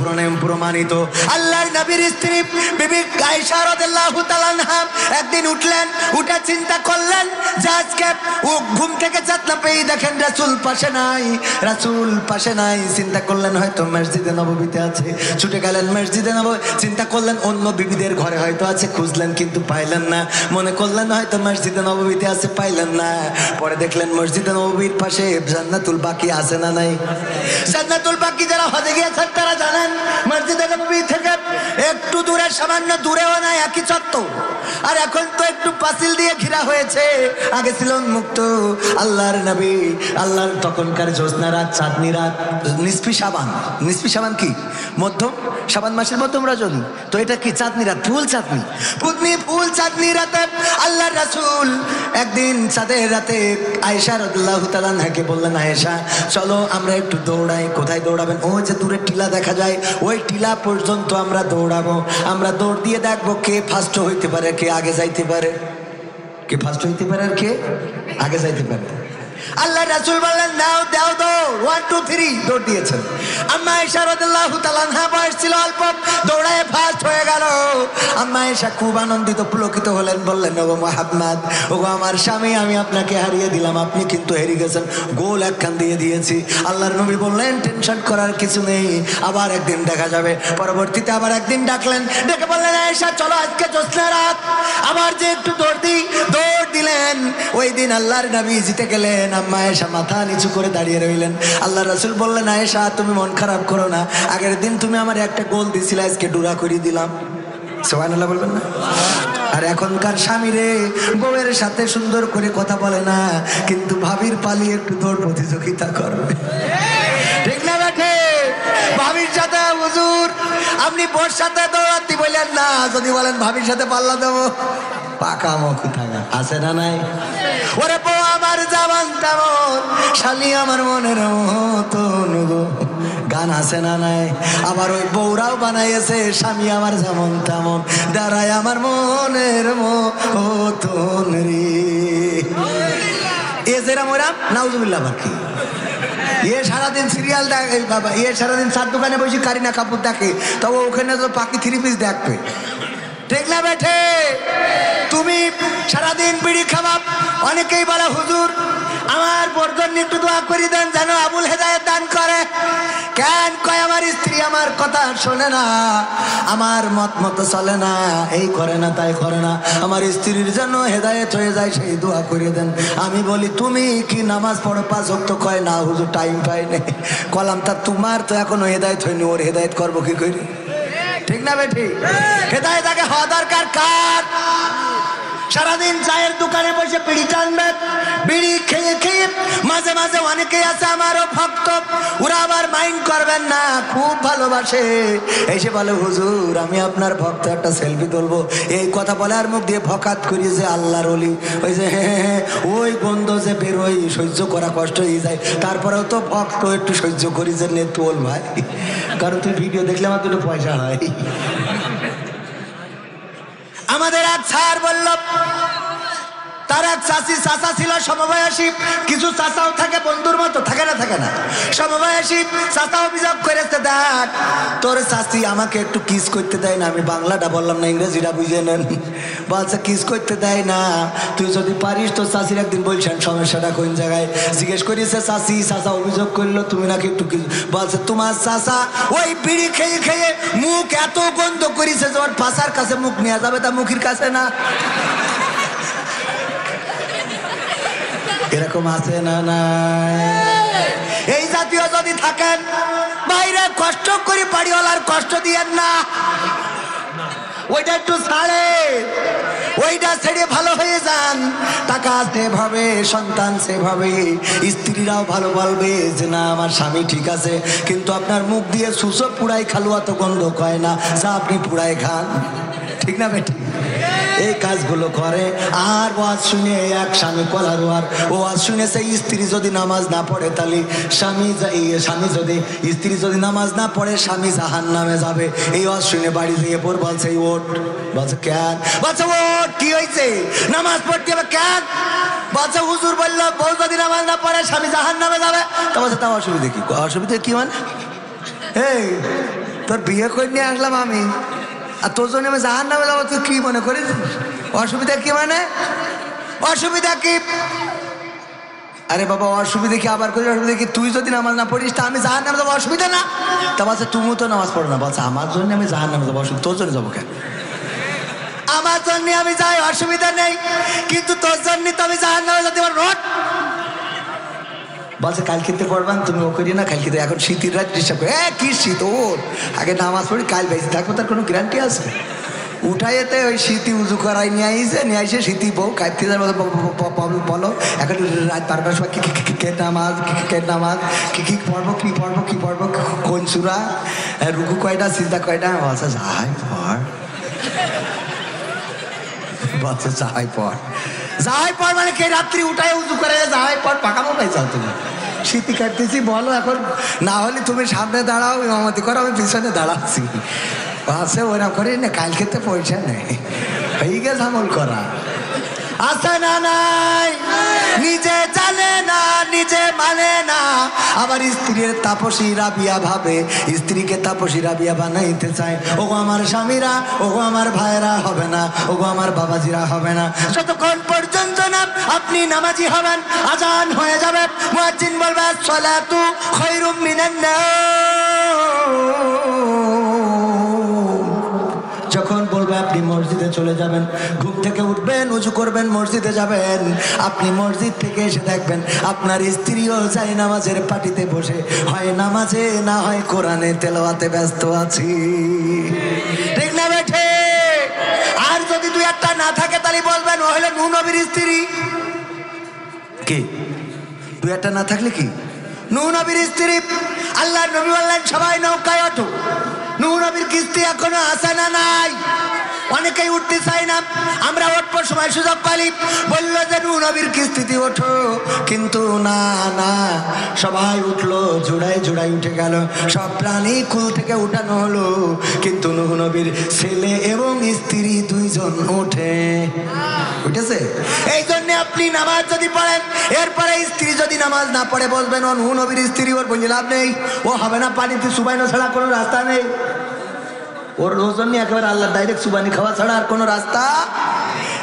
প্রমাণিত, আল্লাহর নবীর স্ত্রী বিবি আয়েশা রাদিয়াল্লাহু তাআলা আনহা একদিন উঠলেন, উঠে চিন্তা করলেন যে আজকে ও ঘুম থেকে চাতনা পেয়ে দেখেন রাসূল পাশে নাই, রাসূল পাশে নাই। চিন্তা করলেন হয়তো মসজিদে নববীতে আছে, ছুটে গেলেন মসজিদে নববী। চিন্তা করলেন অন্য বিবিদের ঘরে হয়তো আছে, খুঁজলেন কিন্তু পাইলেন না। মনে করলেন হয়তো মসজিদে নববীতে আছে, পাইলেন না। পরে দেখলেন মসজিদে নববীর পাশে জান্নাতুল বাকি আছে না নাই? জান্নাতুল বাকি যারা হজে গিয়েছেন তারা জানেন, মসজিদে নববী থেকে একটু দূরে, সামান্য দূরেও না, একই চত্বর। আর এখন তো একটু পাঁচিল দিয়ে ঘেরা হয়েছে, আগে ছিল উন্মুক্ত। আল্লাহর নবী, আল্লাহর তখনকার জ্যোৎস্না রাত, চাঁদনি রাত, নিসফি সাবান। নিসফি সাবান কি? মধ্যম সাবান মাসের মধ্যম রজনী। তো এটা কি? চাঁদনি রাত, ফুল চাঁদনি, ফুল চাঁদনি রাতে আল্লাহর রাসূল একদিন চাঁদের রাতে আয়েশা রাদিয়াল্লাহু তাআলা আনহাকে বললেন, আয়েশা চলো আমরা একটু দৌড়াই। কোথায় দৌড়াবেন? ওই যে দূরে টিলা দেখা যায়, ওই টিলা পর্যন্ত আমরা দৌড়াবো। আমরা দৌড় দিয়ে দেখবো কে ফার্স্ট হইতে পারে, কে আগে যাইতে পারে, কে ফার্স্ট হইতে পারে আর কে আগে যাইতে পারে। আল্লাহ রাসূল বললেন নাও দাও দৌড়, 1 2 3 দৌড় দিয়েছেন। আম্মা আয়েশা রাদিয়াল্লাহু তাআলা আনহা বয়স ছিল অল্প, দৌড়ায় ফাস্ট হয়ে গেল। আম্মা আয়েশা খুব আনন্দিত পুলকিত হলেন, বললেন ওগো মুহাম্মদ, ওগো আমার স্বামী, আমি আপনাকে হারিয়ে দিলাম, আপনি কিন্তু হেরে গেছেন, গোল একখান দিয়ে দিয়েছি। আল্লাহর নবী বললেন টেনশন করার কিছু নেই, আবার একদিন দেখা যাবে। পরবর্তীতে আবার একদিন ডাকলেন, ডেকে বললেন আয়েশা চলো আজকে জ্যোৎস্না রাত, আবার যে একটু দৌড় দিই। দৌড় দিলেন। ওই দিন আল্লাহর নবী জিতে গেলেন। আম্মা আয়েশা মাথা নিচু করে দাঁড়িয়ে রইলেন। আল্লাহ রাসূল বললেন আয়েশা তুমি মন খারাপ করো না, আগের দিন তুমি আমার একটা গোল দিছিলে, আজকে ডুরা করে দিলাম। সুবহানাল্লাহ বলবেন না? আর এখনকার স্বামী রে বউয়ের সাথে সুন্দর করে কথা বলে না, কিন্তু ভাবির পালি একটু দৌড় প্রতিযোগিতা করবে, ঠিক না বেঠে? ভাবির সাথে হুজুর আপনি বোর সাথে দৌড়াতে বললেন না, যদি বলেন ভাবির সাথে পাল্লা দেবো, পাকা মুখ থাকা আছে না নাই? ওরে বউ আমার যেমন তেমন, শালি আমার মনের মতন গো, গান আছে না নাই? আবার ওই বউরাও বানাইছে স্বামী আমার যেমন তেমন, দাঁড়ায় আমার মনের মতন রে। এ যেরাম ওরাম নাউজুবিল্লাহ, আবার কি এ সারাদিন সিরিয়াল দেখে বাবা, এ সারাদিন চার দোকানে বসে কারিনা কাপুর দেখে, তবে ওখানে তো পাখি 3 পিস দেখবে, ঠিক না বেঠে? তুমি সারাদিন বিড়ি খাবা, অনেকেই বলে হুজুর আমার বর্জন একটু দোয়া করে দেন যেন আবুল হেদায়েত দান করে। কেন কয় আমার স্ত্রী আমার কথা শোনে না, আমার মত মতো চলে না, এই করে না তাই করে না, আমার স্ত্রীর জন্য হেদায়েত হয়ে যায় সেই দোয়া করে দেন। আমি বলি তুমি কি নামাজ পড়ো 5 ওয়াক্ত? কয় না হুজুর টাইম পাই না। কলাম তা তোমার তো এখনো হেদায়েত হয়নি, ওর হেদায়েত করবো কি করে, ঠিক না বেঠি? হেদায়েত আগে হওয়া দরকার কার? সারাদিন চায়ের দোকানে বসে বিড়ি টানবে, বিড়ি খেয়ে খেয়ে মাঝে মাঝে অনেকেই আছে আমারও ভক্ত, ওরা আবার মাইন্ড করবেন না, খুব ভালোবাসে, এসে বলে হুজুর আমি আপনার ভক্ত, একটা সেলফি তুলবো। এই কথা বলে আর মুখ দিয়ে ভকাত করি যে আল্লাহর ওলি, ওই যে হ্যাঁ ওই গন্ধ যে বেরোই সহ্য করা কষ্ট হয়ে যায়, তারপরেও তো ভক্ত একটু সহ্য করি যে নে তোল ভাই, কারণ তুই ভিডিও দেখলে আমার দুটো পয়সা হয়। আমাদের এক স্যার বলল তার এক চাচা ছিল সমবয়সী, কিছু চাচাও থাকে বন্ধুর মতো, থাকে না থাকে না, সমবয়সী চাচা অভিযোগ করেছে দেখ তোর চাচি আমাকে একটু কিস করতে দেয় না, আমি বাংলাটা বললাম না ইংরেজিটা বুঝে নেন, বলছে কিস করতে দেয় না, তুই যদি পারিস তো চাচির একদিন বলছেন সমস্যাটা কোন জায়গায়, জিজ্ঞেস করেছে চাচা অভিযোগ করলো তুমি নাকি একটু কিস, বলছে তোমার চাচা ওই বিড়ি খেয়ে খেয়ে মুখ এত গন্ধ করেছে যে ওর পাশার কাছে মুখ নেওয়া যাবে তা মুখের কাছে না। এরকম আছে না নাই? এই জাতীয় যদি থাকেন বাইরে কষ্ট করে বাড়িওয়ালার কষ্ট দিয়েন না, ওইটা একটু ছাড়ে, ওইটা ছেড়ে ভালো হয়ে যান, টাকা সেভাবে সন্তান সেভাবে, স্ত্রীরাও ভালো বলবে যে না আমার স্বামী ঠিক আছে, কিন্তু আপনার মুখ দিয়ে সুসো পুড়াই খালুয়া তো গন্ধ কয় না, যা আপনি পুড়াই খান, ঠিক না বেটি? এই কাজগুলো করে। আর ওয়াজ শুনে এক স্বামী কলারোয়ার, ও ওয়াজ শুনেছে স্ত্রী যদি নামাজ না পড়ে তাহলে স্বামী যদি স্ত্রী যদি নামাজ না পড়ে স্বামী জাহান্নামে যাবে। এই ওয়াজ শুনে বাড়ি যেয়ে পর বলছে ওট, বলছে কেন, বলছে ওট কি হয়েছে নামাজ পড়তে হবে কেন, বলছে হুজুর বললো বউ যদি নামাজ না পড়ে স্বামী জাহান্নামে যাবে। তা বলছে তা অসুবিধা কি? অসুবিধা কি মানে? এই তোর বিয়ে করে নিয়ে আসলাম আমি, আর তোর জন্য আমি জাহান্নামে যাবো, তুই কি মনে করিস? অসুবিধা কি মানে? অসুবিধা কি? আরে বাবা অসুবিধা কি আবার করি? অসুবিধা কি? তুই যদি নামাজ না পড়িস তা আমি জাহান্নামে যাবো, অসুবিধা না? তা বলছে তুমি তো নামাজ পড়ো না, বলছে আমার জন্য আমি জাহান্নামে যাবো, অসুবিধা তোর জন্য যাবো কেন? আমার জন্য আমি যাই অসুবিধা নেই, কিন্তু তোর জন্য তো আমি জাহান্নামে যেতে পারবো। বলছে কাল খেতে পড়বেন তুমি, ও করি না কাল খেতে, এখন শীতের রাত ডিস্টার্ব করে, কি শীত ওর আগে নামাজ পড়ি কাল বেঁচে থাকবো, তার কোনো গ্যারান্টি আছে? উঠাইতে ওই শীতি উজু করাই নিয়ে আইসে শীতি বউ কাঁদতে যাবে, বলো এখন রাত 12টার সময় কে নামাজ কি পড়বো কোন সূরা, রুকু কয়টা সিজদা কয়টা, বলছে যাই পড়, বলছে যাই পড় মানে কে রাত্রি উঠায় উজু করে যাই পড়, পাকামো পাইছাও তুমি, শীতি কাটতেছি বলো এখন, না হলে তুমি সামনে দাঁড়াও ইমামতি করো আমি পিছনে দাঁড়াচ্ছি, আছে ওরা করে না কাল খেতে পয়সা নেই, হয়ে গেছে আমল করা আছে না নাই? নিজে জানে না আবার স্ত্রীর তাপসী রাবিয়া ভাবে, স্ত্রীকে তাপসী রাবিয়া বানাইতে চায়। ওগো আমার স্বামীরা, ওগো আমার ভাইরা হবে না, ওগো আমার বাবাজিরা হবে না। যতক্ষণ পর্যন্ত না আপনি নামাজি হবেন, আজান হয়ে যাবে, মুয়াজ্জিন বলবে আসসালাতু খায়রুম মিনান নাওম। যখন বলবে আপনি মসজিদে চলে যাবেন, ঘুম থেকে উঠবেন, উজু করবেন, মসজিদে যাবেন, আপনি মসজিদ থেকে এসে দেখবেন আপনার স্ত্রীও চাই নামাজের পাটিতে বসে হয় নামাজে, না হয় কোরআনে তেলাওয়াতে ব্যস্ত আছি। ঠিক না বেঠে? আর যদি দুই একটা না থাকে তাহলে বলবেন ও হলো নূহ নবীর স্ত্রী। কি দুই একটা না থাকলে কি? নূহ নবীর স্ত্রী। আল্লাহর নবী বললেন সবাই নৌকায় ওঠো। নূহ নবীর কিস্তি এখনো আসে না নাই? অনেকেই উঠতে চাই না, আমরা উঠবো সময় সুযোগ পালি, বললো যে নূহ নবীর কিস্তিতে ওঠো, কিন্তু না না, সবাই উঠলো, জোড়ায় জোড়ায় উঠে গেল, সব প্রাণী কুল থেকে উঠানো হলো, কিন্তু নূহ নবীর ছেলে এবং স্ত্রী দুইজন ওঠে। উঠেছে? এই জন্য আপনি নামাজ যদি পড়েন, এরপরে স্ত্রী যদি নামাজ না পড়ে বলবেন ও নূহ নবীর স্ত্রী, ওর বললে লাভ নেই, ও হবে না, পানিতে চুবাইনো ছাড়া কোনো রাস্তা নেই। ওর জন্য একেবারে আল্লাহ ডাইরেক্ট সুবানি খাওয়া ছাড়া আর কোনো রাস্তা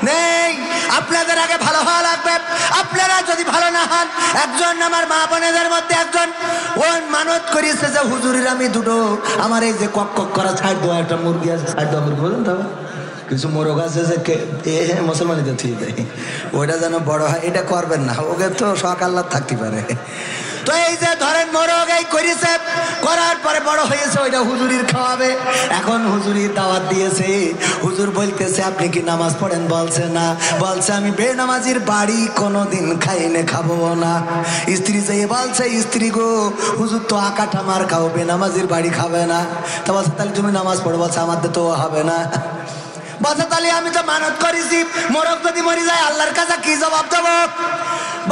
নেই। আপনাদের আগে ভালো হওয়া লাগবে। আপনারা যদি ভালো না হন, একজন আমার মা বোনেদের মধ্যে একজন ও মানত করিয়েছে যে হুজুরের আমি দুটো আমার এই যে কক কক করা ছাড় দেওয়া একটা মুরগি আছে, ছাড় দেওয়া মুরগি বলেন তো, কিছু মোরগ আছে যে মুসলমানিতে থুয়ে দেয়, ওইটা যেন বড় হয়, এটা করবেন না, ওকে তো শখ আল্লাহ থাকতে পারে। তো এই যে ধরেন মোরগ এই করেছে, করার পরে বড় হয়েছে, ওইটা হুজুরির খাওয়াবে। এখন হুজুরির দাওয়াত দিয়েছে, হুজুর বলতেছে আপনি কি নামাজ পড়েন? বলছে না। বলছে আমি বেনামাজির বাড়ি কোনোদিন খাইনে খাবো না। স্ত্রী যে বলছে, স্ত্রী গো হুজুর তো আকাটা মার খাও, বেনামাজির বাড়ি খাবে না। তা বলছে তাহলে তুমি নামাজ পড়ো। বলছে আমাদের তো হবে না। বলছে তাহলে আমি তো মানত করেছি, মোরগ যদি মরে যায় আল্লাহর কাছে কি জবাব দেবো?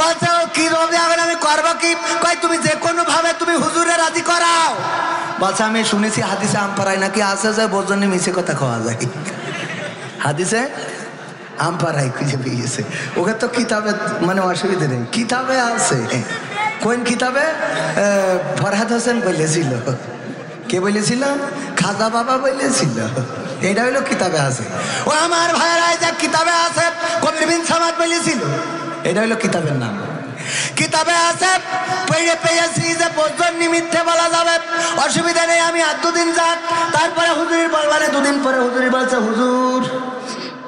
বলছে কি জবাব দেবো, আমি করবো কি? কই তুমি যে কোনো ভাবে তুমি হুজুরে রাজি করাও। বলছে আমি শুনেছি হাদিসে আম পাড়ায় নাকি আছে যে বোঝনি মিছে কথা খাওয়া যায়। হাদিসে আম পাড়ায় খুঁজে পেয়েছে, ওকে তো কিতাবে মানে অসুবিধা নেই, কিতাবে আছে। কোন কিতাবে? ফরহাদ হোসেন বলেছিল। কে বলেছিল? খাজা বাবা বলেছিল। এটা হইলো কিতাবে আছে। ও আমার ভাইয়েরা, যা কিতাবে আছে, কবির বিন সামাদ বলেছিল, এটা হইলো কিতাবের নাম। কিতাবে আছে, পেয়ে পেয়েছি যে বোঝন নিমিত্তে বলা যাবে, অসুবিধা নেই, আমি আর দুদিন যাক। তারপরে হুজুরির বলবানে দুদিন পরে হুজুরি বলছে হুজুর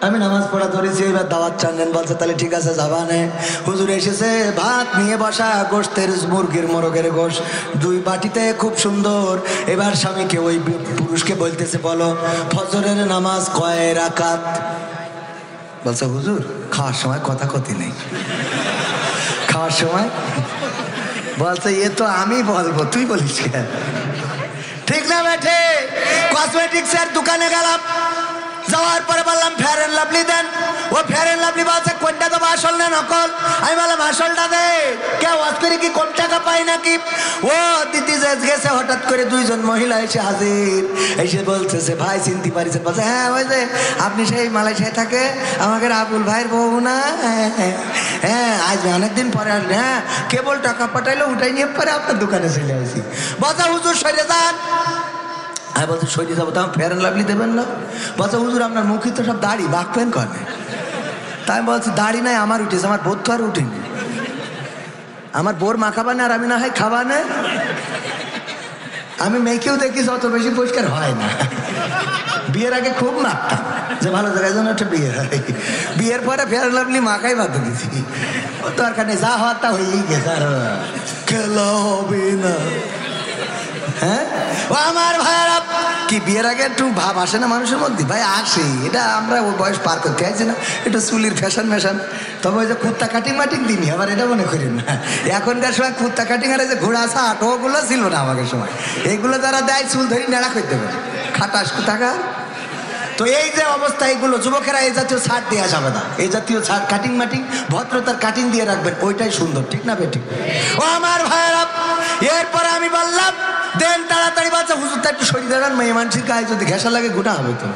আমি নামাজ পড়া ধরেছি, এবার দাওয়াত চান। বলছে তাহলে ঠিক আছে যাবানে। হুজুর এসেছে, ভাত নিয়ে বসা, গোশতের মুরগির মোরগের গোশ দুই বাটিতে, খুব সুন্দর। এবার স্বামীকে ওই পুরুষকে বলতেছে বলো ফজরের নামাজ কয় রাকাত? বলছে হুজুর খাওয়ার সময় কথা কথি নেই। খাওয়ার সময় বলছে এ তো আমি বলবো, তুই বলিস কেন? ঠিক না বেঠে? কসমেটিক্স এর দোকানে গেলাম, যাওয়ার পরে বললাম ফেয়ার এন্ড লাভলি দেন। ও ফেয়ার এন্ড লাভলি বলছে কোনটা দেবো, আসল না নকল? আমি বললাম আসলটা দে। কেউ ওয়াজ করে কি কম টাকা পায় নাকি? ও দিদি গেছে, হঠাৎ করে দুইজন মহিলা এসে হাজির, এসে বলতেছে ভাই চিনতে পারিছেন? বলছে হ্যাঁ ওই যে আপনি সেই মালয়েশিয়ায় থাকে আমাদের আবুল ভাইয়ের বউ না? হ্যাঁ আজ অনেকদিন পরে আসলে, হ্যাঁ কেবল টাকা পাঠাইলো, উঠাই নিয়ে পরে আপনার দোকানে চলে আসি। বলছে হুজুর সরে যান। আমি বলছি সরিয়ে যাবো, তো ফেয়ার এন্ড লাভলি দেবেন না? বলছে হুজুর আপনার মুখে তো সব দাড়ি, বাঁকবেন কনে? তাই আমি বলছি দাড়ি নাই আমার উঠেছে, আমার বোধ তো আর উঠেনি। আমার বোর মাখাবা না আর আমি না হয় খাবা না। আমি মেয়েকেও দেখিস অত বেশি পরিষ্কার হয় না। বিয়ের আগে খুব মাখতাম যে ভালো জায়গায় যেন একটা বিয়ে হয়। বিয়ের পরে ফেয়ার এন্ড লাভলি মাখাই বাদ দিয়েছি, ও দরকার নেই, যা হওয়ার তা হয়েই গেছে, আর খেলা হবে না। হ্যাঁ ও আমার ভাইয়ারা, কি বিয়ের আগে একটু ভাব আসে না মানুষের মধ্যে? ভাই আসে, এটা আমরা ওই বয়স পার করতে আছি না, একটু চুলির ফ্যাশন ম্যাশন। তবে ওই যে কুত্তা কাটিং মাটিং দিনই আবার এটা মনে করি না। এখনকার সময় কুত্তা কাটিং আর যে ঘোড়া ছাট ওগুলো ছিল না আমাদের সময়। এইগুলো যারা দেয় চুল ধরি নেড়া করতে পারে, খাটাস টাকা। তো এই যে অবস্থা, এইগুলো যুবকেরা এই জাতীয় ছাড় দেওয়া যাবে না, এই জাতীয় ছাড় কাটিং মাটিং ভদ্রতার কাটিং দিয়ে রাখবেন, ওইটাই সুন্দর। ঠিক না বেঠিক? ও আমার ভাইয়েরা, এরপরে আমি বললাম দেন তাড়াতাড়ি। বাচ্চা হুজুর তা একটু শরীর দেখান, মেয়ে মানুষের গায়ে যদি ঘেঁষা লাগে গোটা হবে তো।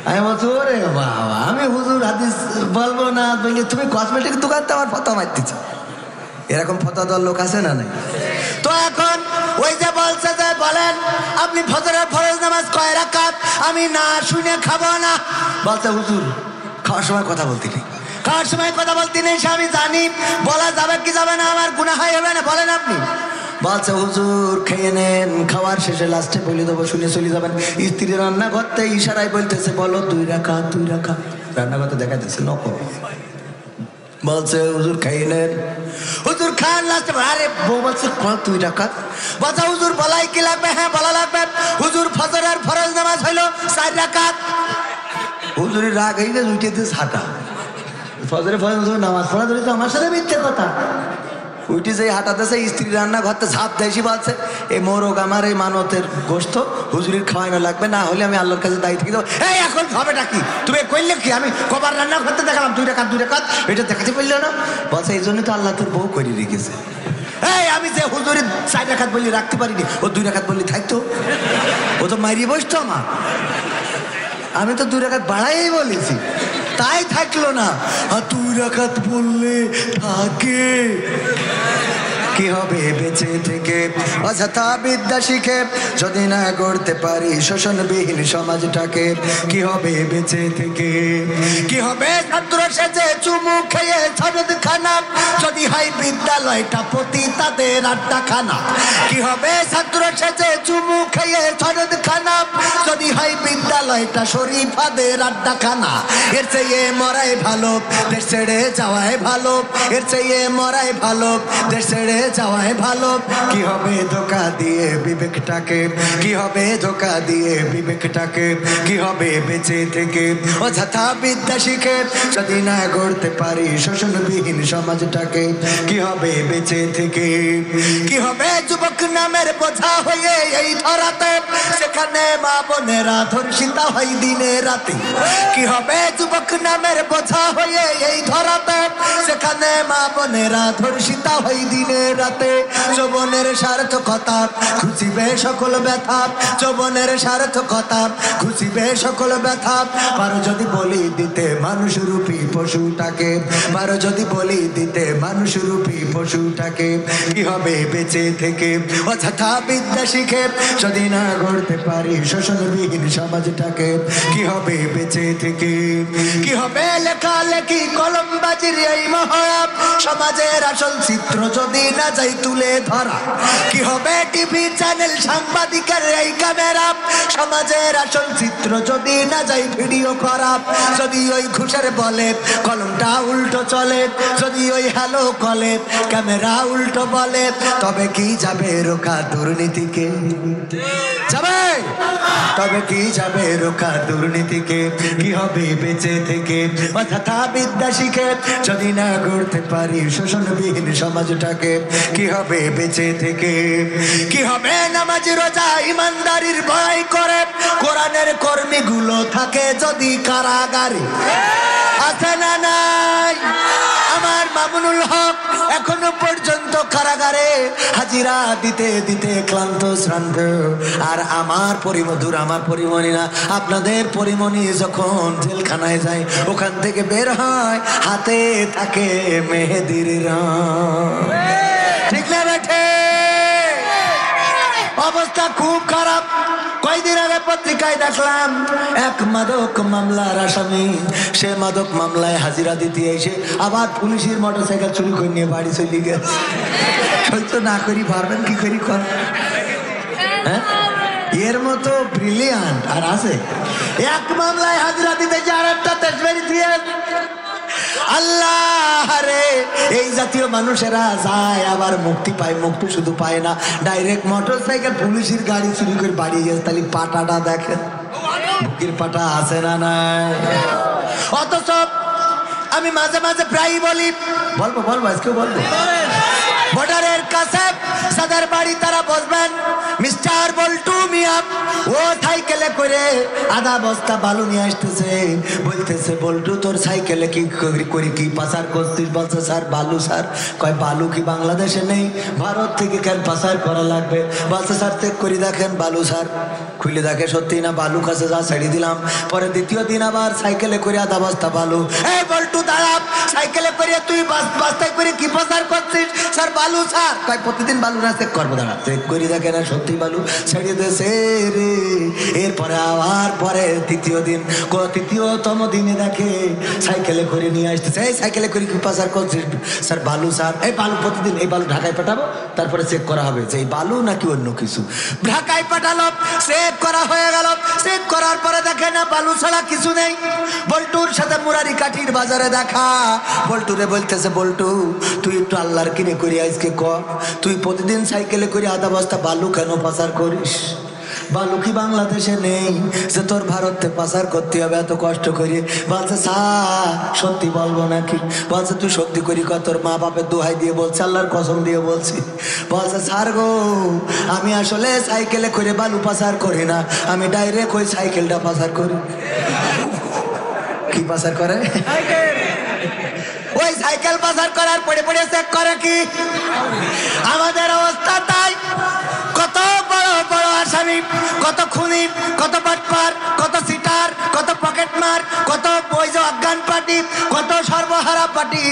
আমি বলছি ওরে বাবা, আমি হুজুর হাদিস বলবো না, তুমি কসমেটিক দোকান তো আমার ফটো মারতেছ। এরকম ফটো দেওয়ার লোক আছে না নাই? তো এখন ওই যে বলছে যে বলেন আপনি ফজরের ফরজ নামাজ কয় রাকাত, আমি না শুনে খাবো না। বলছে হুজুর খাওয়ার সময় কথা বলতে নেই, খাওয়ার সময় কথা বলতে নেই, সে আমি জানি, বলা যাবে কি যাবে না, আমার গুনাহ হবে না, বলেন আপনি। বলছে হুজুর খেয়ে নেন, খাওয়ার শেষে লাস্টে বলে দেবো, শুনে চলে যাবেন। স্ত্রী রান্না করতে ইশারায় বলতেছে বলো 2 রাকাত 2 রাকাত, রান্না করতে দেখাইতেছে নকল। বলছে হুজুর খেয়ে নেন, হুজুর খান, লাস্টে আরে বউ বলছে 2 রাকাত। বলছে হুজুর বলাই কি লাগবে, হ্যাঁ বলা লাগবে। হুজুর ফজরের ফরজ নামাজ হইলো 4 রাকাত। হুজুরের রাগ হয়ে গেছে, উঠেতে ছাটা, ফজরের ফরজ নামাজ পড়া ধরে তো আমার সাথে মিথ্যে কথা। উঠে যে হাঁটাতেছে, স্ত্রী রান্না ঘরতে ঝাঁপ দেয়সি, বলছে এই মোরগ আমার এই মানতের গোস্ত হুজুরির খাওয়ানো লাগবে, না হলে আমি আল্লাহর কাছে দায়ী থেকে দেবো। এই এখন হবেটা কি, তুমি কইলে কি, আমি কবার রান্না করতে দেখালাম 2 রাকাত 2 রাকাত, এটা দেখাতে পারলে না। বলছে এই জন্য তো আল্লাহ তোর বউ করে রেখেছে। এই আমি যে হুজুরের 4 রাকাত বললি রাখতে পারিনি, ও 2 রাকাত বললি থাকতো, ও তো মাইরি বসতো আমার, আমি তো 2 রাকাত বাড়াই বলেছি, তাই থাকলো না। আর 2 রাকাত বললে থাকে কি হবে বেঁচে থেকে, অযথা বিদ্যা শিখে যদি না গড়তে পারি শোষণবিহীন সমাজটাকে, কি হবে বেঁচে থেকে, কি হবে ছাত্র সেজে চুমু খেয়ে সনদ খানা, যদি হয় বিদ্যালয়টা প্রতি তাদের আড্ডাখানা, কি হবে ছাত্র সেজে চুমু খেয়ে সনদ খানা, যদি হয় বিদ্যালয়টা শরীফাদের আড্ডাখানা। এর চেয়ে মরাই ভালো, দেশ ছেড়ে যাওয়াই ভালো, এর চেয়ে মরাই ভালো, দেশ ছেড়ে যাওয়াই ভালো। কি হবে ধোকা দিয়ে বিবেকটাকে, কি হবে ধোকা দিয়ে বিবেকটাকে, কি হবে বেঁচে থেকে অযথা বিদ্যা শিখে যদি না গড়তে পারি শোষণবিহীন সমাজটাকে, কি হবে বেঁচে থেকে, কি হবে যুবক নামের বোঝা হয়ে এই ধরাতে, সেখানে মা বোনেরা ধর্ষিতা হয় দিনে রাতে, কি হবে যুবক নামের বোঝা হয়ে এই ধরাতে, সেখানে মা বোনেরা ধর্ষিতা হয় দিনে রাতে। যৌবনের সার্থকতা খুঁজিবে সকল ব্যথা, যৌবনের সার্থকতা খুঁজিবে সকল ব্যথা, পারো যদি বলি দিতে মানুষ রূপী পশুটাকে, পারো যদি বলি দিতে মানুষ রূপী পশুটাকে, কি হবে বেঁচে থেকে অযথা বিদ্যা শিখে যদি না গড়তে পারি শোষণবিহীন সমাজটাকে, কি হবে বেঁচে থেকে, কি হবে লেখালেখি কলমবাজির এই মহড়া, সমাজের আসল চিত্র যদি না যাই তুলে ধরা, কি হবে টিভি চ্যানেল সাংবাদিকের এই ক্যামেরা, সমাজের আসল চিত্র যদি না যাই ভিডিও করা, যদি ওই ঘুষের বলে কলমটা উল্টো চলে, যদি ওই হ্যালো কলে ক্যামেরা উল্টো বলে, তবে কি যাবে রোখা দুর্নীতিকে, যাবে, তবে কি যাবে রোখা দুর্নীতিকে, কি হবে বেঁচে থেকে অযথা বিদ্যা শিখে যদি না গড়তে পারি শোষণবিহীন সমাজটাকে, কি হবে বেঁচে থেকে, কি হবে নামাজ রোজা ইমানদারির ভয় করে কোরআনের কর্মীগুলো থাকে যদি কারাগারে, আছে না নাই? আমার মামুনুল হক এখনো পর্যন্ত কারাগারে হাজিরা দিতে দিতে ক্লান্ত শ্রান্ত, আর আমার পরিমধুর, আমার পরিমণিরা, আপনাদের পরিমণি যখন জেলখানায় যায় ওখান থেকে বের হয় হাতে থাকে মেহেদির রং, ঠিক না বেঠে? অবস্থা খুব খারাপ। কয়দিন আগে পত্রিকায় দেখলাম এক মাদক মামলার আসামি, সে মাদক মামলায় হাজিরা দিতে এসে আবার পুলিশের মোটরসাইকেল চুরি করে নিয়ে বাড়ি চলে গেছে। সহ্য না করি পারবেন কি করি কর, হ্যাঁ? এর মতো ব্রিলিয়ান্ট আর আছে? এক মামলায় হাজিরা দিতে যে আর একটা তেজবাড়ি দিয়ে, আল্লাহ রে, এই জাতীয় মানুষেরা যায় আবার মুক্তি পায়, মুক্তি শুধু পায় না, ডাইরেক্ট মোটরসাইকেল পুলিশের গাড়ি চুরি করে বাড়ি গেছে। তাহলে পাটাটা দেখেন, বুকের পাটা আছে না নাই? অথচ আমি মাঝে মাঝে প্রায়ই বলি, বলবো আজকেও বলবো, বর্ডারের কাছে যাদের বাড়ি তারা বসবেন, মিস্টার বল্টু মিয়া ও সাইকেলে করে আধা বস্তা বালু নিয়ে আসতেছে, বলতেছে বল্টু তোর সাইকেলে কি করি কি পাচার করছিস? বলছে স্যার বালু। স্যার কয় বালু কি বাংলাদেশে নেই? ভারত থেকে কেন পাচার করা লাগবে? বলছে স্যার চেক করে দেখেন বালু। স্যার খুলে দেখে সত্যি না বালু কাছে, যা ছেড়ে দিলাম। পরে দ্বিতীয় দিন আবার সাইকেলে করে আধা বস্তা বালু। এই বল্টু দাঁড়া, সাইকেলে করে তুই বস্তায় করে কি পাচার করছিস? স্যার বালু ছাড়, কয় প্রতিদিন বালু না চেক করবো, দাঁড়া চেক করি দেখে না সত্যি বালু ছেড়ে দিয়েছে রে। এরপরে আবার পরে তৃতীয়তম দিনে দেখে সাইকেলে করে নিয়ে আসতেছে, এই সাইকেলে করে কি পাচার করছিস? স্যার বালু স্যার, এই বালু প্রতিদিন এই বালু ঢাকায় পাঠাবো, তারপরে চেক করা হবে যে এই বালু নাকি অন্য কিছু। ঢাকায় পাঠালো, চেক করা হয়ে গেল, চেক করার পরে দেখে না বালু ছাড়া কিছু নেই। বল্টুর সাথে মুরারি কাঠির বাজারে দেখা, বল্টুরে বলতেছে বল্টু তুই একটু আল্লাহর কিনে করি আজকে ক, তুই প্রতিদিন সাইকেলে করে আধা বস্তা বালু কেন পাচার করিস? বালু কি বাংলাদেশে নেই যে তোর ভারতে পাচার করতে হবে এত কষ্ট করে? বলছে স্যার সত্যি বলবো নাকি? বলছে তুই সত্যি করি কর, তোর মা বাপের দোহাই দিয়ে বলছে, আল্লাহর কসম দিয়ে বলছি। বলছে স্যার গো আমি আসলে সাইকেলে করে বালু পাচার করি না, আমি ডাইরেক্ট ওই সাইকেলটা পাচার করি। কি পাচার করে? ওই সাইকেল পাচার করার পরে পরে চেক করে কি? আমাদের অবস্থা তাই। কত বড় বড় আসামি, কত খুনি, কত বাটপার, কত সিটার, কত পকেটমার, কত বৈজ অজ্ঞান পার্টি, কত সর্বহারা পার্টি,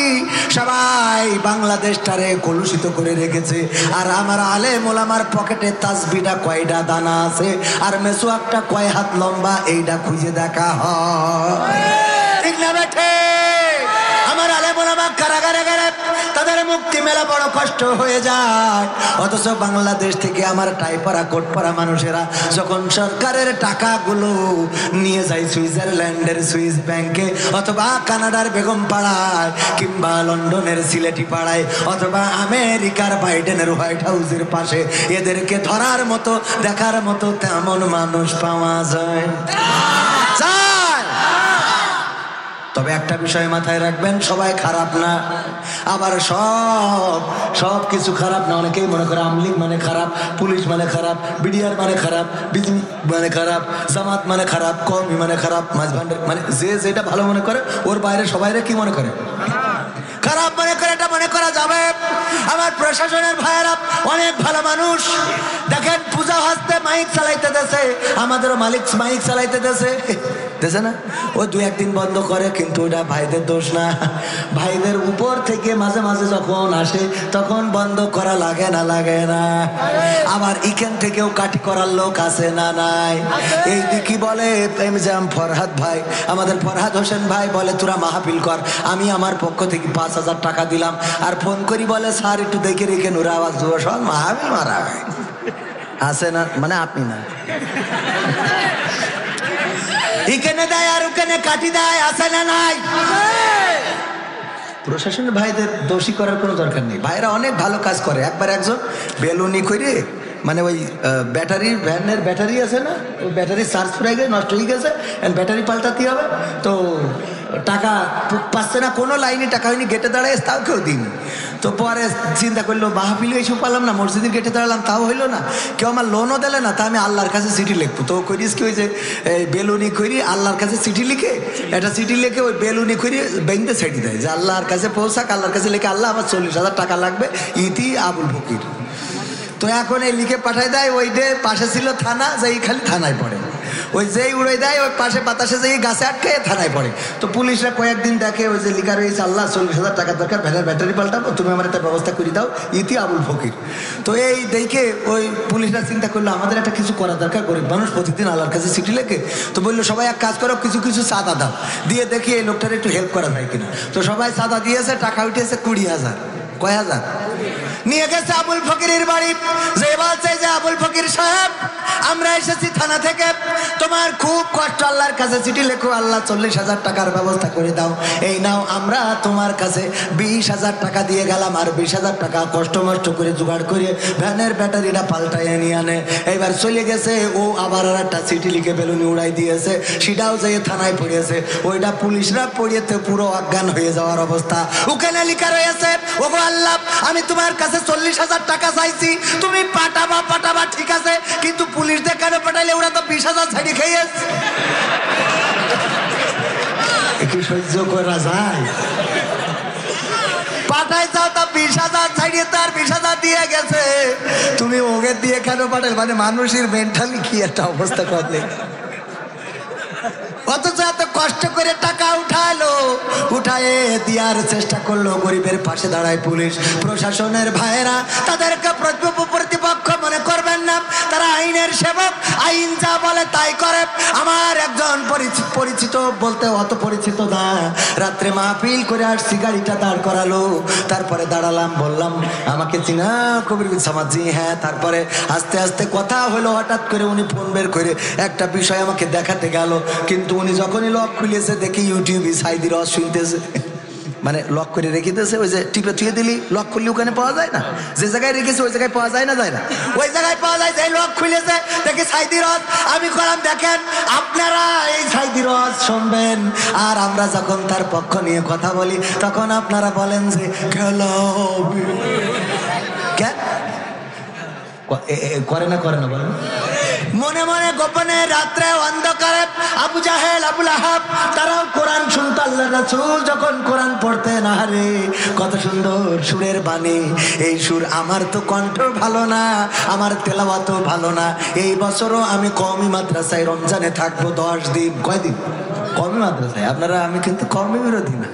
সবাই বাংলাদেশটারে কলুষিত করে রেখেছে। আর আমার আলেম ওলামার পকেটে তাসবিটা কয়টা দানা আছে আর মেসওয়াকটা কয় হাত লম্বা এইটা খুঁজে দেখা হয়, ঠিক না বেঠে? আমার আলেম ওলামা কারাগারে গেলে তাদের মুক্তি মেলা বড় কষ্ট হয়ে যায়, অথচ বাংলাদেশ থেকে আমার টাইপারা কোটপাড়া মানুষেরা যখন সরকারের টাকাগুলো নিয়ে যায় সুইজারল্যান্ডের সুইস ব্যাংকে, অথবা কানাডার বেগম পাড়ায়, কিংবা লন্ডনের সিলেটি পাড়ায়, অথবা আমেরিকার বাইডেনের হোয়াইট হাউসের পাশে, এদেরকে ধরার মতো দেখার মতো তেমন মানুষ পাওয়া যায়। তবে একটা বিষয় মাথায় রাখবেন, সবাই খারাপ না, আবার সব কিছু খারাপ না। অনেকেই মনে করে আমলিগ মানে খারাপ, পুলিশ মানে খারাপ, বিডিআর মানে খারাপ, বিজেপি মানে খারাপ, জামাত মানে খারাপ, কওমি মানে খারাপ, মাঝভান্ডার মানে যে যেটা ভালো মনে করে ওর বাইরে সবাইরা কি মনে করে? খারাপ মনে করে। এটা মনে করা যাবে? আমার প্রশাসনের ভাইয়েরা অনেক ভালো মানুষ, দেখেন পূজা হস্তে মাইক চালাইতে দেশে, আমাদেরও মালিক মাইক চালাইতে দেশে দেশে না, ও দু একদিন বন্ধ করে, কিন্তু ওটা ভাইদের দোষ না। ভাইদের উপর থেকে মাঝে মাঝে যখন আসে তখন বন্ধ করা লাগে না? লাগে না? আবার ইকেন থেকেও কাটি করার লোক আছে না নাই? এই দিকে বলে ফরহাদ ভাই, আমাদের ফরহাদ হোসেন ভাই বলে তোরা মাহফিল কর, আমি আমার পক্ষ থেকে 5,000 টাকা দিলাম, আর ফোন করি বলে স্যার একটু দেখে রেখে ওরা আওয়াজ দেবো, সব মাহফিল মারা হয় আছে না? মানে আপনি না এখানে দেয় আর ওখানে কাটি দেয়, আছে না নাই? প্রশাসনের ভাইদের দোষী করার কোনো দরকার নেই, ভাইরা অনেক ভালো কাজ করে। একবার একজন বেলুনি করে মানে ওই ব্যাটারি ভ্যানের ব্যাটারি আছে না, ওই ব্যাটারি চার্জ ফুরাই গেছে, নষ্ট হয়ে গেছে, ব্যাটারি পাল্টাতে হবে, তো টাকা পাচ্ছে না, কোনো লাইনে টাকা হয়নি, গেটে দাঁড়ায় তাও কেউ দিন। তো পরে চিন্তা করলো মাহফিল এসে পারলাম না, মসজিদের গেটে দাঁড়ালাম তাও হইলো না, কেউ আমার লোনও দিলে না, তা আমি আল্লাহর কাছে চিঠি লিখবো। তো করিস কি হয়েছে, এই বেলুনি করি আল্লাহর কাছে চিঠি লিখে, একটা চিঠি লিখে ওই বেলুনি করি ব্যাংকে ছেড়ে দেয় যে আল্লাহর কাছে পৌঁছাক, আল্লাহর কাছে লিখে আল্লাহ আমার 40,000 টাকা লাগবে, ইতি আবুল ফকির। তো এখন এই লিখে পাঠায় দেয়, ওই ডে পাশে ছিল থানা, যেই খালি থানায় পড়ে, ওই যেই উড়ে দেয় ওই পাশে বাতাসে যেই গাছে আটকে থানায় পড়ে। তো পুলিশরা কয়েকদিন দেখে ওই যে লিখা রয়েছে আল্লাহ 40,000 টাকা দরকার, ভ্যানের ব্যাটারি পাল্টাবো, তুমি আমার একটা ব্যবস্থা করে দাও, ইতি আবুল ফকির। তো এই দেখে ওই পুলিশরা চিন্তা করলো আমাদের একটা কিছু করা দরকার, গরিব মানুষ প্রতিদিন আল্লাহর কাছে চিঠি লেখে, তো বললো সবাই এক কাজ করো, কিছু কিছু চাঁদা দাও, দিয়ে দেখি এই লোকটার একটু হেল্প করা যায় কিনা। তো সবাই চাঁদা দিয়েছে, টাকা উঠেছে 20,000। কয় হাজার? নিয়ে গেছে আবুল ফকিরের বাড়ি, যে বলছে যে আবুল ফকির সাহেব আমরা এসেছি থানা থেকে, তোমার খুব কষ্ট, আল্লাহর কাছে চিঠি লেখো, আল্লাহ 40,000 টাকার ব্যবস্থা করে দাও, এই নাও আমরা তোমার কাছে 20,000 টাকা দিয়ে গেলাম, আর 20,000 টাকা কষ্ট মষ্ট করে জোগাড় করে ভ্যানের ব্যাটারিটা পাল্টাইয়ে নিয়ে আনে। এইবার চলে গেছে, ও আবার আর একটা চিঠি লিখে বেলুনি উড়াই দিয়েছে, সেটাও যেয়ে থানায় পড়িয়েছে, ওইটা পুলিশরা পড়িয়েতে পুরো অজ্ঞান হয়ে যাওয়ার অবস্থা। ওখানে লিখা রয়েছে ওগো আল্লাহ আমি তোমার কাছে 40,000 টাকা চাইছি, তুমি পাঠাবা ঠিক আছে, কিন্তু পুলিশ দিয়ে কেন পাঠাইলে, ওরা তো 20,000 ছাড়ি খেয়েছে। কি সহ্য করা যায়? পাঠাই যাও তা 20,000 ছাড়িয়ে তার 20,000 দিয়ে গেছে, তুমি ওকে দিয়ে কেন পাঠালে? মানে মানুষের মেন্টালি কি একটা অবস্থা করলে। অথচ এত কষ্ট করে টাকা উঠালো, উঠায়ে দেওয়ার চেষ্টা করলো, গরিবের পাশে দাঁড়ায় পুলিশ প্রশাসনের ভাইয়েরা। তাদেরকে প্রতিপক্ষ মনে করবেন না, তারা আইনের সেবক, আইন যা বলে তাই করে। আমার একজন পরিচিত বলতে অত পরিচিত না, রাত্রে মাহফিল করে আসছি, গাড়িটা দাঁড় করালো, তারপরে দাঁড়ালাম, বললাম আমাকে চিনা কবির সামাজি? হ্যাঁ। তারপরে আস্তে আস্তে কথা হলো, হঠাৎ করে উনি ফোন বের করে একটা বিষয় আমাকে দেখাতে গেল, কিন্তু উনি যখনই লক খুলেছে দেখি ইউটিউবে সাইদি রস শুনতেছে, মানে লক করে রেখে দিয়েছে, ওই যে টিপে থুয়ে দিলি লক খুললে ওখানে পাওয়া যায় না, যে জায়গায় রেখেছে ওই জায়গায় পাওয়া যায় না, যায় না, ওই জায়গায় পাওয়া যায়। যে লক খুলেছে দেখি সাইদি রস, আমি কলাম দেখেন আপনারা এই সাইদি রস শুনবেন, আর আমরা যখন তার পক্ষ নিয়ে কথা বলি তখন আপনারা বলেন যে খেলা হবে। কেন করে না বলেন? মনে মনে গোপনে রাত্রে অন্ধকারে আবু জাহেল, আবুল আহাব তারাও কোরআন শুনত। আল্লাহ রাসূল যখন কোরআন পড়তেন, আরে কত সুন্দর সুরের বাণী। এই সুর আমার তো কণ্ঠ ভালো না, আমার তেলাওয়াতও ভালো না। এই বছরও আমি কওমি মাদ্রাসায় রমজানে থাকবো 10 দিন। কয়দিন? কওমি মাদ্রাসায়। আপনারা, আমি কিন্তু কওমি বিরোধী না।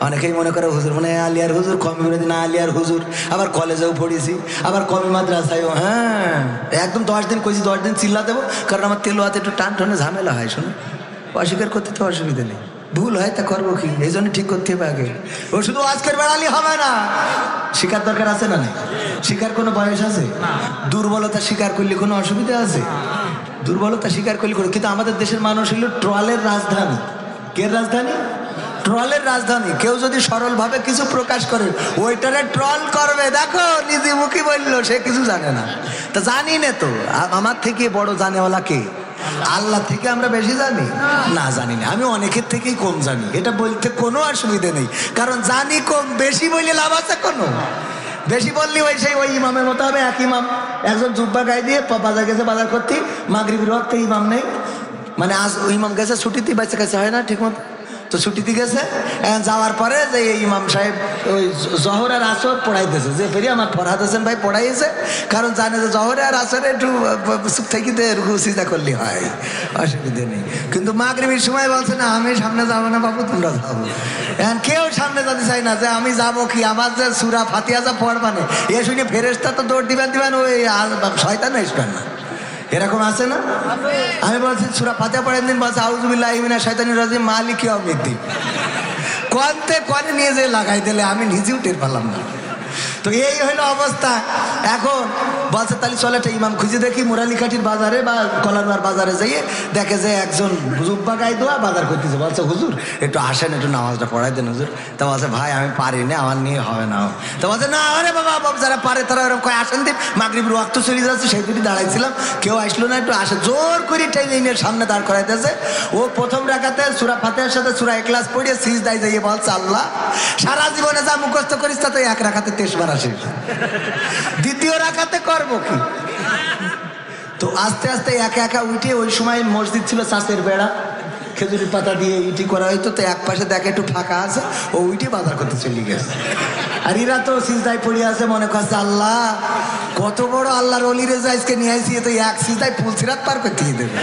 অনেকেই মনে করে হুজুর মানে আলিয়ার হুজুর কওমি বিরোধী না, আলিয়ার হুজুর আবার কলেজেও পড়েছি, আবার কওমি মাদ্রাসায়ও। হ্যাঁ, একদম 10 দিন কইছি, 10 দিন চিল্লা দেবো, কারণ আমার তেলাওয়াতে একটু টান টানে ঝামেলা হয়। শুনুন, অস্বীকার করতে তো অসুবিধা নেই, ভুল হয় তা করবো কি, এই জন্য ঠিক করতে হবে আগে। ও শুধু আজকের বেড়ালি হবে না, শিকার দরকার আছে না? নেই শিকার কোনো বয়স আছে? দুর্বলতা স্বীকার করলে কোনো অসুবিধা আছে? দুর্বলতা স্বীকার করলে করে, কিন্তু আমাদের দেশের মানুষ হলো ট্রলের রাজধানী। কে রাজধানী? ট্রলের রাজধানী। কেউ যদি সরলভাবে কিছু প্রকাশ করে ওইটারে ট্রল করবে। দেখো নিজে মুখে বললো, সে কিছু জানে না। তা জানি না তো, আমার থেকে বড় জানেওয়ালা কে? আল্লাহ থেকে আমরা বেশি জানি না? জানি না। আমি অনেকের থেকেই কম জানি, এটা বলতে কোনো অসুবিধা নেই, কারণ জানি কম, বেশি বললে লাভ আছে কোনো? বেশি বললি ওই সেই ওই ইমামের মতো হবে। এক ইমাম একজন জুব্বা গায়ে দিয়ে বাজার গেছে, বাজার করতে, মাগরিবের ওয়াক্তে ইমাম নেই, মানে আজ ওই ইমাম গেছে ছুটিতে, বাচ্চা কাছে হয় না ঠিক মতো, তো ছুটিতে গেছে। যাওয়ার পরে যে ইমাম সাহেব ওই জহর আর আসর পড়াইতেছে, যে ফেরি আমার ফরহাদ হোসেন ভাই পড়াইছে, কারণ জানে যে জহরে আর আসরে একটু চুপ থাকিতে রুকু সিজদা করলে হয়, অসুবিধে নেই। কিন্তু মাগরিবের সময় বলছে না, আমি সামনে যাবো না বাবু, তোমরা যাবো। এখন কেউ সামনে যেতে চাই না, যে আমি যাবো কি, আমার যে সূরা ফাতিহা যা পড়বানে এ শুনে ফেরেশতা তো দৌড় দিবেন, ওই শয়তান আসবেন না, এরকম আছে না? আমি বলছি সূরা ফাতিহা পড়েন দিন, বলছে আউযুবিল্লাহি মিনাশ শাইতানির রাজিম মালিকি ইয়াউমিদ্দিন। কোনতে কোনে নিয়ে যে লাগাই দিলে আমি নিজেও টের পেলাম না। তো এই হইলো অবস্থা। এখন বলছে তাহলে চলে একটা ইমাম খুঁজে দেখি মুরালিকাঠির বাজারে বা কলারবার বাজারে যাইয়ে দেখে যে একজন জুব্বা গায়ে দোয়া বাজার করতেছে। বলছে হুজুর একটু আসেন, একটু নামাজটা পড়াই দেন হুজুর। তা বলছে ভাই আমি পারি না, আমার নিয়ে হবে না। তো বলছে না আরে বাবা, যারা পারে তারা এরকম কয় আসেন দিন, মাগরিবের ওয়াক্ত চলে যাচ্ছে, সেই দুটি দাঁড়াইছিলাম, কেউ আসলো না, একটু আসে, জোর করে ট্রেনের সামনে দাঁড় করাইতেছে। ও প্রথম রাকাতে সূরা ফাতিহার সাথে সূরা ইখলাস পড়িয়ে সিজদায় যাইয়ে বলছে আল্লাহ সারা জীবনে যা মুখস্থ করিস তাতে এক রাকাতে 23 বার আসে, দ্বিতীয় রাকাতে করবো কি? তো আস্তে আস্তে একা একা উঠে, ওই সময় মসজিদ ছিল চাষের বেড়া, খেজুরি পাতা দিয়ে ইটি করা হইতো, তো এক পাশে দেখে একটু ফাঁকা আছে, ও উঠে বাজার করতে চলে গেছে। আর এরা তো সিজদায় পড়ে আছে, মনে করছে আল্লাহ কত বড় আল্লাহর অলিরে যে আজকে নিয়ে আসি, তো এক সিজদায় পুলসিরাত পার করতে দেবে।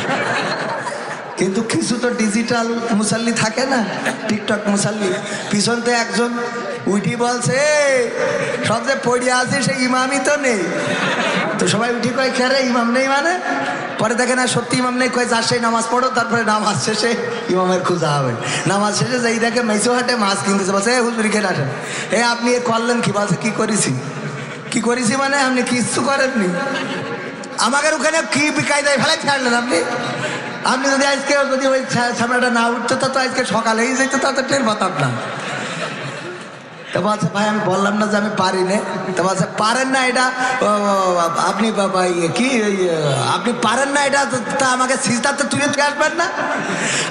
কিন্তু কিছু তো ডিজিটাল মুসাল্লি থাকে না, টিকটক মুসাল্লি, পিছনতে একজন উঠি বলছে সব যে পড়িয়া আছে সে ইমামই তো নেই। তো সবাই উঠি কয় খেরে ইমাম নেই মানে? পরে দেখে না সত্যি ইমাম নেই, কয় যার সেই নামাজ পড়ো, তারপরে নামাজ শেষে ইমামের খোঁজা হবে। নামাজ শেষে যেই দেখে মেসো হাটে মাছ কিনতেছে, বলছে হুজুর খেয়ে আসেন, আপনি এ করলেন কি? বলছে কি করেছি মানে আপনি কিচ্ছু করেননি, আমাদের ওখানে কি বিকাই দেয় ফেলাই ছাড়লেন আপনি। আপনি যদি আজকে যদি ওই সামনেটা না উঠতো তো আজকে সকালেই যেত, তো টের পাতাম না। তো বলছে ভাই আমি বললাম না যে আমি পারি না। তো বলছে পারেন না এটা আপনি কি আপনি পারেন না এটা, তা আমাকে সিজদাতে তুলে দিয়ে আসবেন না?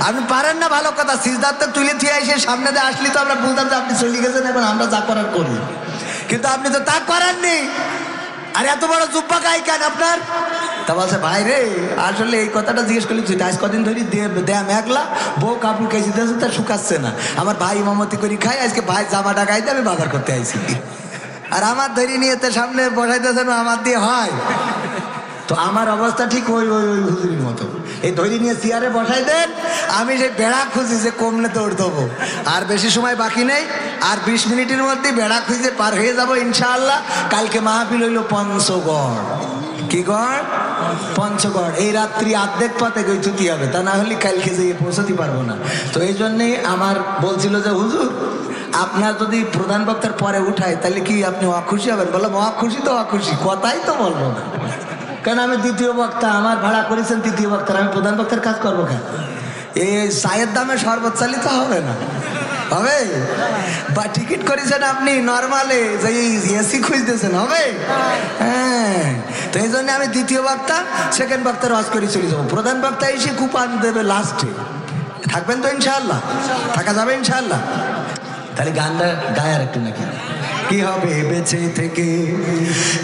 আপনি পারেন না ভালো কথা, সিজদাতে তুলে দিয়ে এসে সামনে দিয়ে আসলি তো আমরা বলতাম যে আপনি চলে গেছেন, এখন আমরা যা করার করি, কিন্তু আপনি তো তা করেননি। আর এত বড় জুব্বা গায়ে কেন আপনার? তা বলছে ভাই রে আসলে এই কথাটা জিজ্ঞেস করলি তুই, আজ কদিন ধরে দেয়া মেঘলা, বউ কাপড় কেজি দিয়েছে তা শুকাচ্ছে না, আমার ভাই ইমামতি করে খাই, আজকে ভাই জামাটা গাইতে আমি বাজার করতে আইছি, আর আমার ধরে নিয়ে তো সামনে বসাইতেছে না, আমার দিয়ে হয়। তো আমার অবস্থা ঠিক ওই হুজুরির মতো। এই ধৈর্য নিয়ে চেয়ারে বসাই দেন, আমি যে বেড়া খুঁজি যে কমলে দৌড় দেবো। আর বেশি সময় বাকি নেই, আর 20 মিনিটের মধ্যে বেড়া খুঁজে পার হয়ে যাবো ইনশাআল্লাহ। কালকে মাহফিল হইল পঞ্চগড়। কি গড়? পঞ্চগড়। এই রাত্রি অর্ধেক পথে গই ছুটি হবে, তা না হলে কালকে যেয়ে পৌঁছতে পারবো না। তো এই জন্যে আমার বলছিল যে হুজুর আপনার যদি প্রধান বক্তার পরে উঠায় তাহলে কি আপনি অখুশি হবেন? বললাম অখুশি তো অখুশি, কথাই তো বলবো না, কেন আমি দ্বিতীয় বক্তা, আমার ভাড়া করেছেন তৃতীয় বক্তার, আমি প্রধান বক্তার কাজ করবো কেন? এই চায়ের দামে শরবত চালিত হবে না, হবে? বা টিকিট করেছেন আপনি নর্মালে, যে এসি খুঁজতেছেন, হবে? হ্যাঁ, তো এই জন্য আমি দ্বিতীয় বক্তা, সেকেন্ড বক্তার ওয়াজ করে চলে যাবো। প্রধান বক্তা এসে কুপান দেবে লাস্টে। থাকবেন তো ইনশাআল্লাহ? থাকা যাবে ইনশাআল্লাহ? তাহলে গানটা গায় আর একটু নাকি। কি হবে বেঁচে থেকে,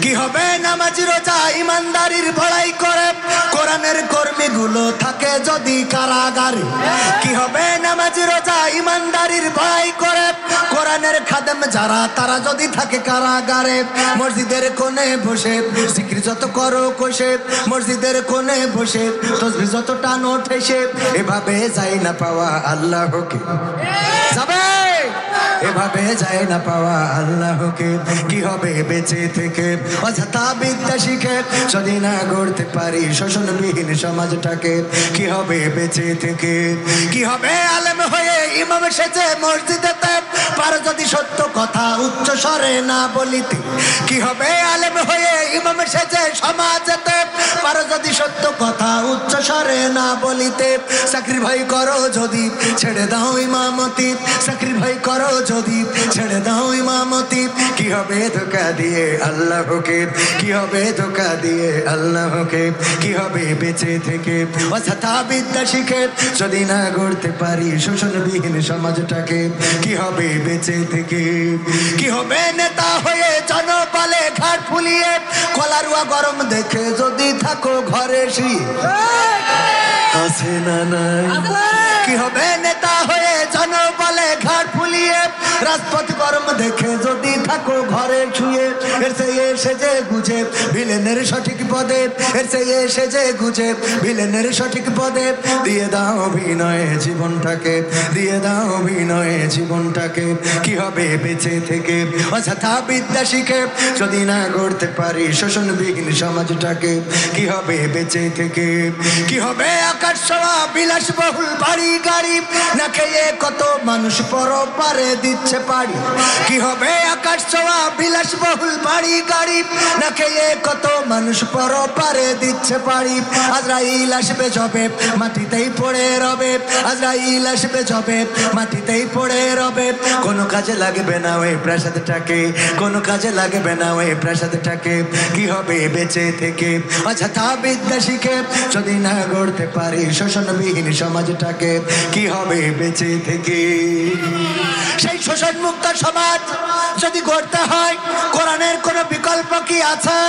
কি হবে নামাজি রোজা ইমানদারির ভড়াই করে, কোরআনের কর্মীগুলো থাকে যদি কারাগারে। কি হবে নামাজি রোজা ইমানদারির ভড়াই করে, কোরআনের খাদেম যারা তারা যদি থাকে কারাগারে। মসজিদের কোণে বসে জিকির যত করো কষে, মসজিদের কোণে বসে তসবিহ যত টানো ঠেসে, এভাবে যাই না পাওয়া আল্লাহকে, যাবে এভাবে যায় না পাওয়া আল্লাহকে। কি হবে বেঁচে থেকে অযথা বিদ্যা শিখে, যদি না গড়তে পারি শোষণবিহীন সমাজটাকে। কি হবে বেঁচে থেকে, কি হবে আলেম হয়ে ইমাম সেজে মসজিদেতে, পারো যদি সত্য কথা উচ্চ স্বরে না বলিতে। কি হবে আলেম হয়ে ইমাম সেজে সমাজেতে, পারো যদি সত্য কথা উচ্চ স্বরে না বলিতে। চাকরির ভয় করো যদি ছেড়ে দাও ইমামতি, চাকরির ভয় করো যদি ছেড়ে দাও ইমামতি। কি হবে ধোঁকা দিয়ে আল্লাহকে, কি হবে ধোঁকা দিয়ে আল্লাহকে। কি হবে বেঁচে থেকে অযথা বিদ্যা শিখে, যদি না গড়তে পারি শোষণবিহীন সমাজটাকে। কি হবে বেঁচে থেকে, কি হবে নেতা হয়ে জনবলে ঘাট ফুলিয়ে, কলারুয়া গরম দেখে যদি থাকো ঘরে শুয়ে। আছে না নাই? কি হবে নেতা হয়ে জনবলে ঘাট ফুলিয়ে, রাজপথ গরম দেখে যদি থাকো ঘরে শুয়ে। এর চেয়ে সেজে গুজে ভিলেনের সঠিক পদে, এর চেয়ে সেজে গুজে ভিলেনের সঠিক পদে। দিয়ে দাও অভিনয়ে জীবনটাকে, দিয়ে দাও অভিনয়ে জীবনটাকে। কি হবে বেঁচে থেকে অযথা বিদ্যা শিখে, যদি না গড়তে পারি শোষণবিহীন সমাজটাকে। কি হবে বেঁচে থেকে, কি হবে আকাশ ছোঁয়া বিলাসবহুল বাড়ি গাড়ি, না খেয়ে কত মানুষ পরপারে দিচ্ছে পাড়ি। কি হবে আকাশ ছোঁয়া বিলাসবহুল বাড়ি গাড়ি, না খেয়ে কত মানুষ পরপারে দিচ্ছে পাড়ি। আজরাইল আসবে যবে মাটিতেই পড়ে রবে, আজরাইল আসবে যবে মাটিতেই পড়ে রবে। কোনো কাজে লাগবে না ওই প্রাসাদটাকে, কোনো কাজে লাগবে না ওই প্রাসাদটাকে। কি হবে বেঁচে থেকে অযথা বিদ্যা শিখে, যদি না গড়তে পারি শোষণবিহীন সমাজটাকে। কি হবে বেঁচে থেকে, সেই শোষণ মুক্ত সমাজ যদি গড়তে হয় কোরআনের কোন বিকল্প কি আছে?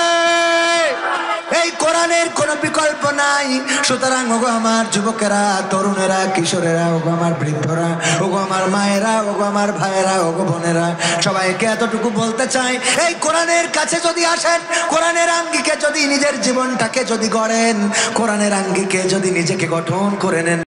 এই কোরআনের কোন বিকল্প নাই। সুতরাং ওগো আমার যুবকেরা, তরুণেরা, কিশোরেরা, ওগো আমার বৃদ্ধরা, ওগো আমার মায়েরা, ওগো আমার ভাইয়েরা, ওগো বোনেরা, সবাইকে এতটুকু বলতে চাই, এই কোরআনের কাছে যদি আসেন, কোরআনের আঙ্গিকে যদি নিজের জীবনটাকে যদি গড়েন, কোরআনের আঙ্গিকে যদি নিজেকে গঠন করে নেন,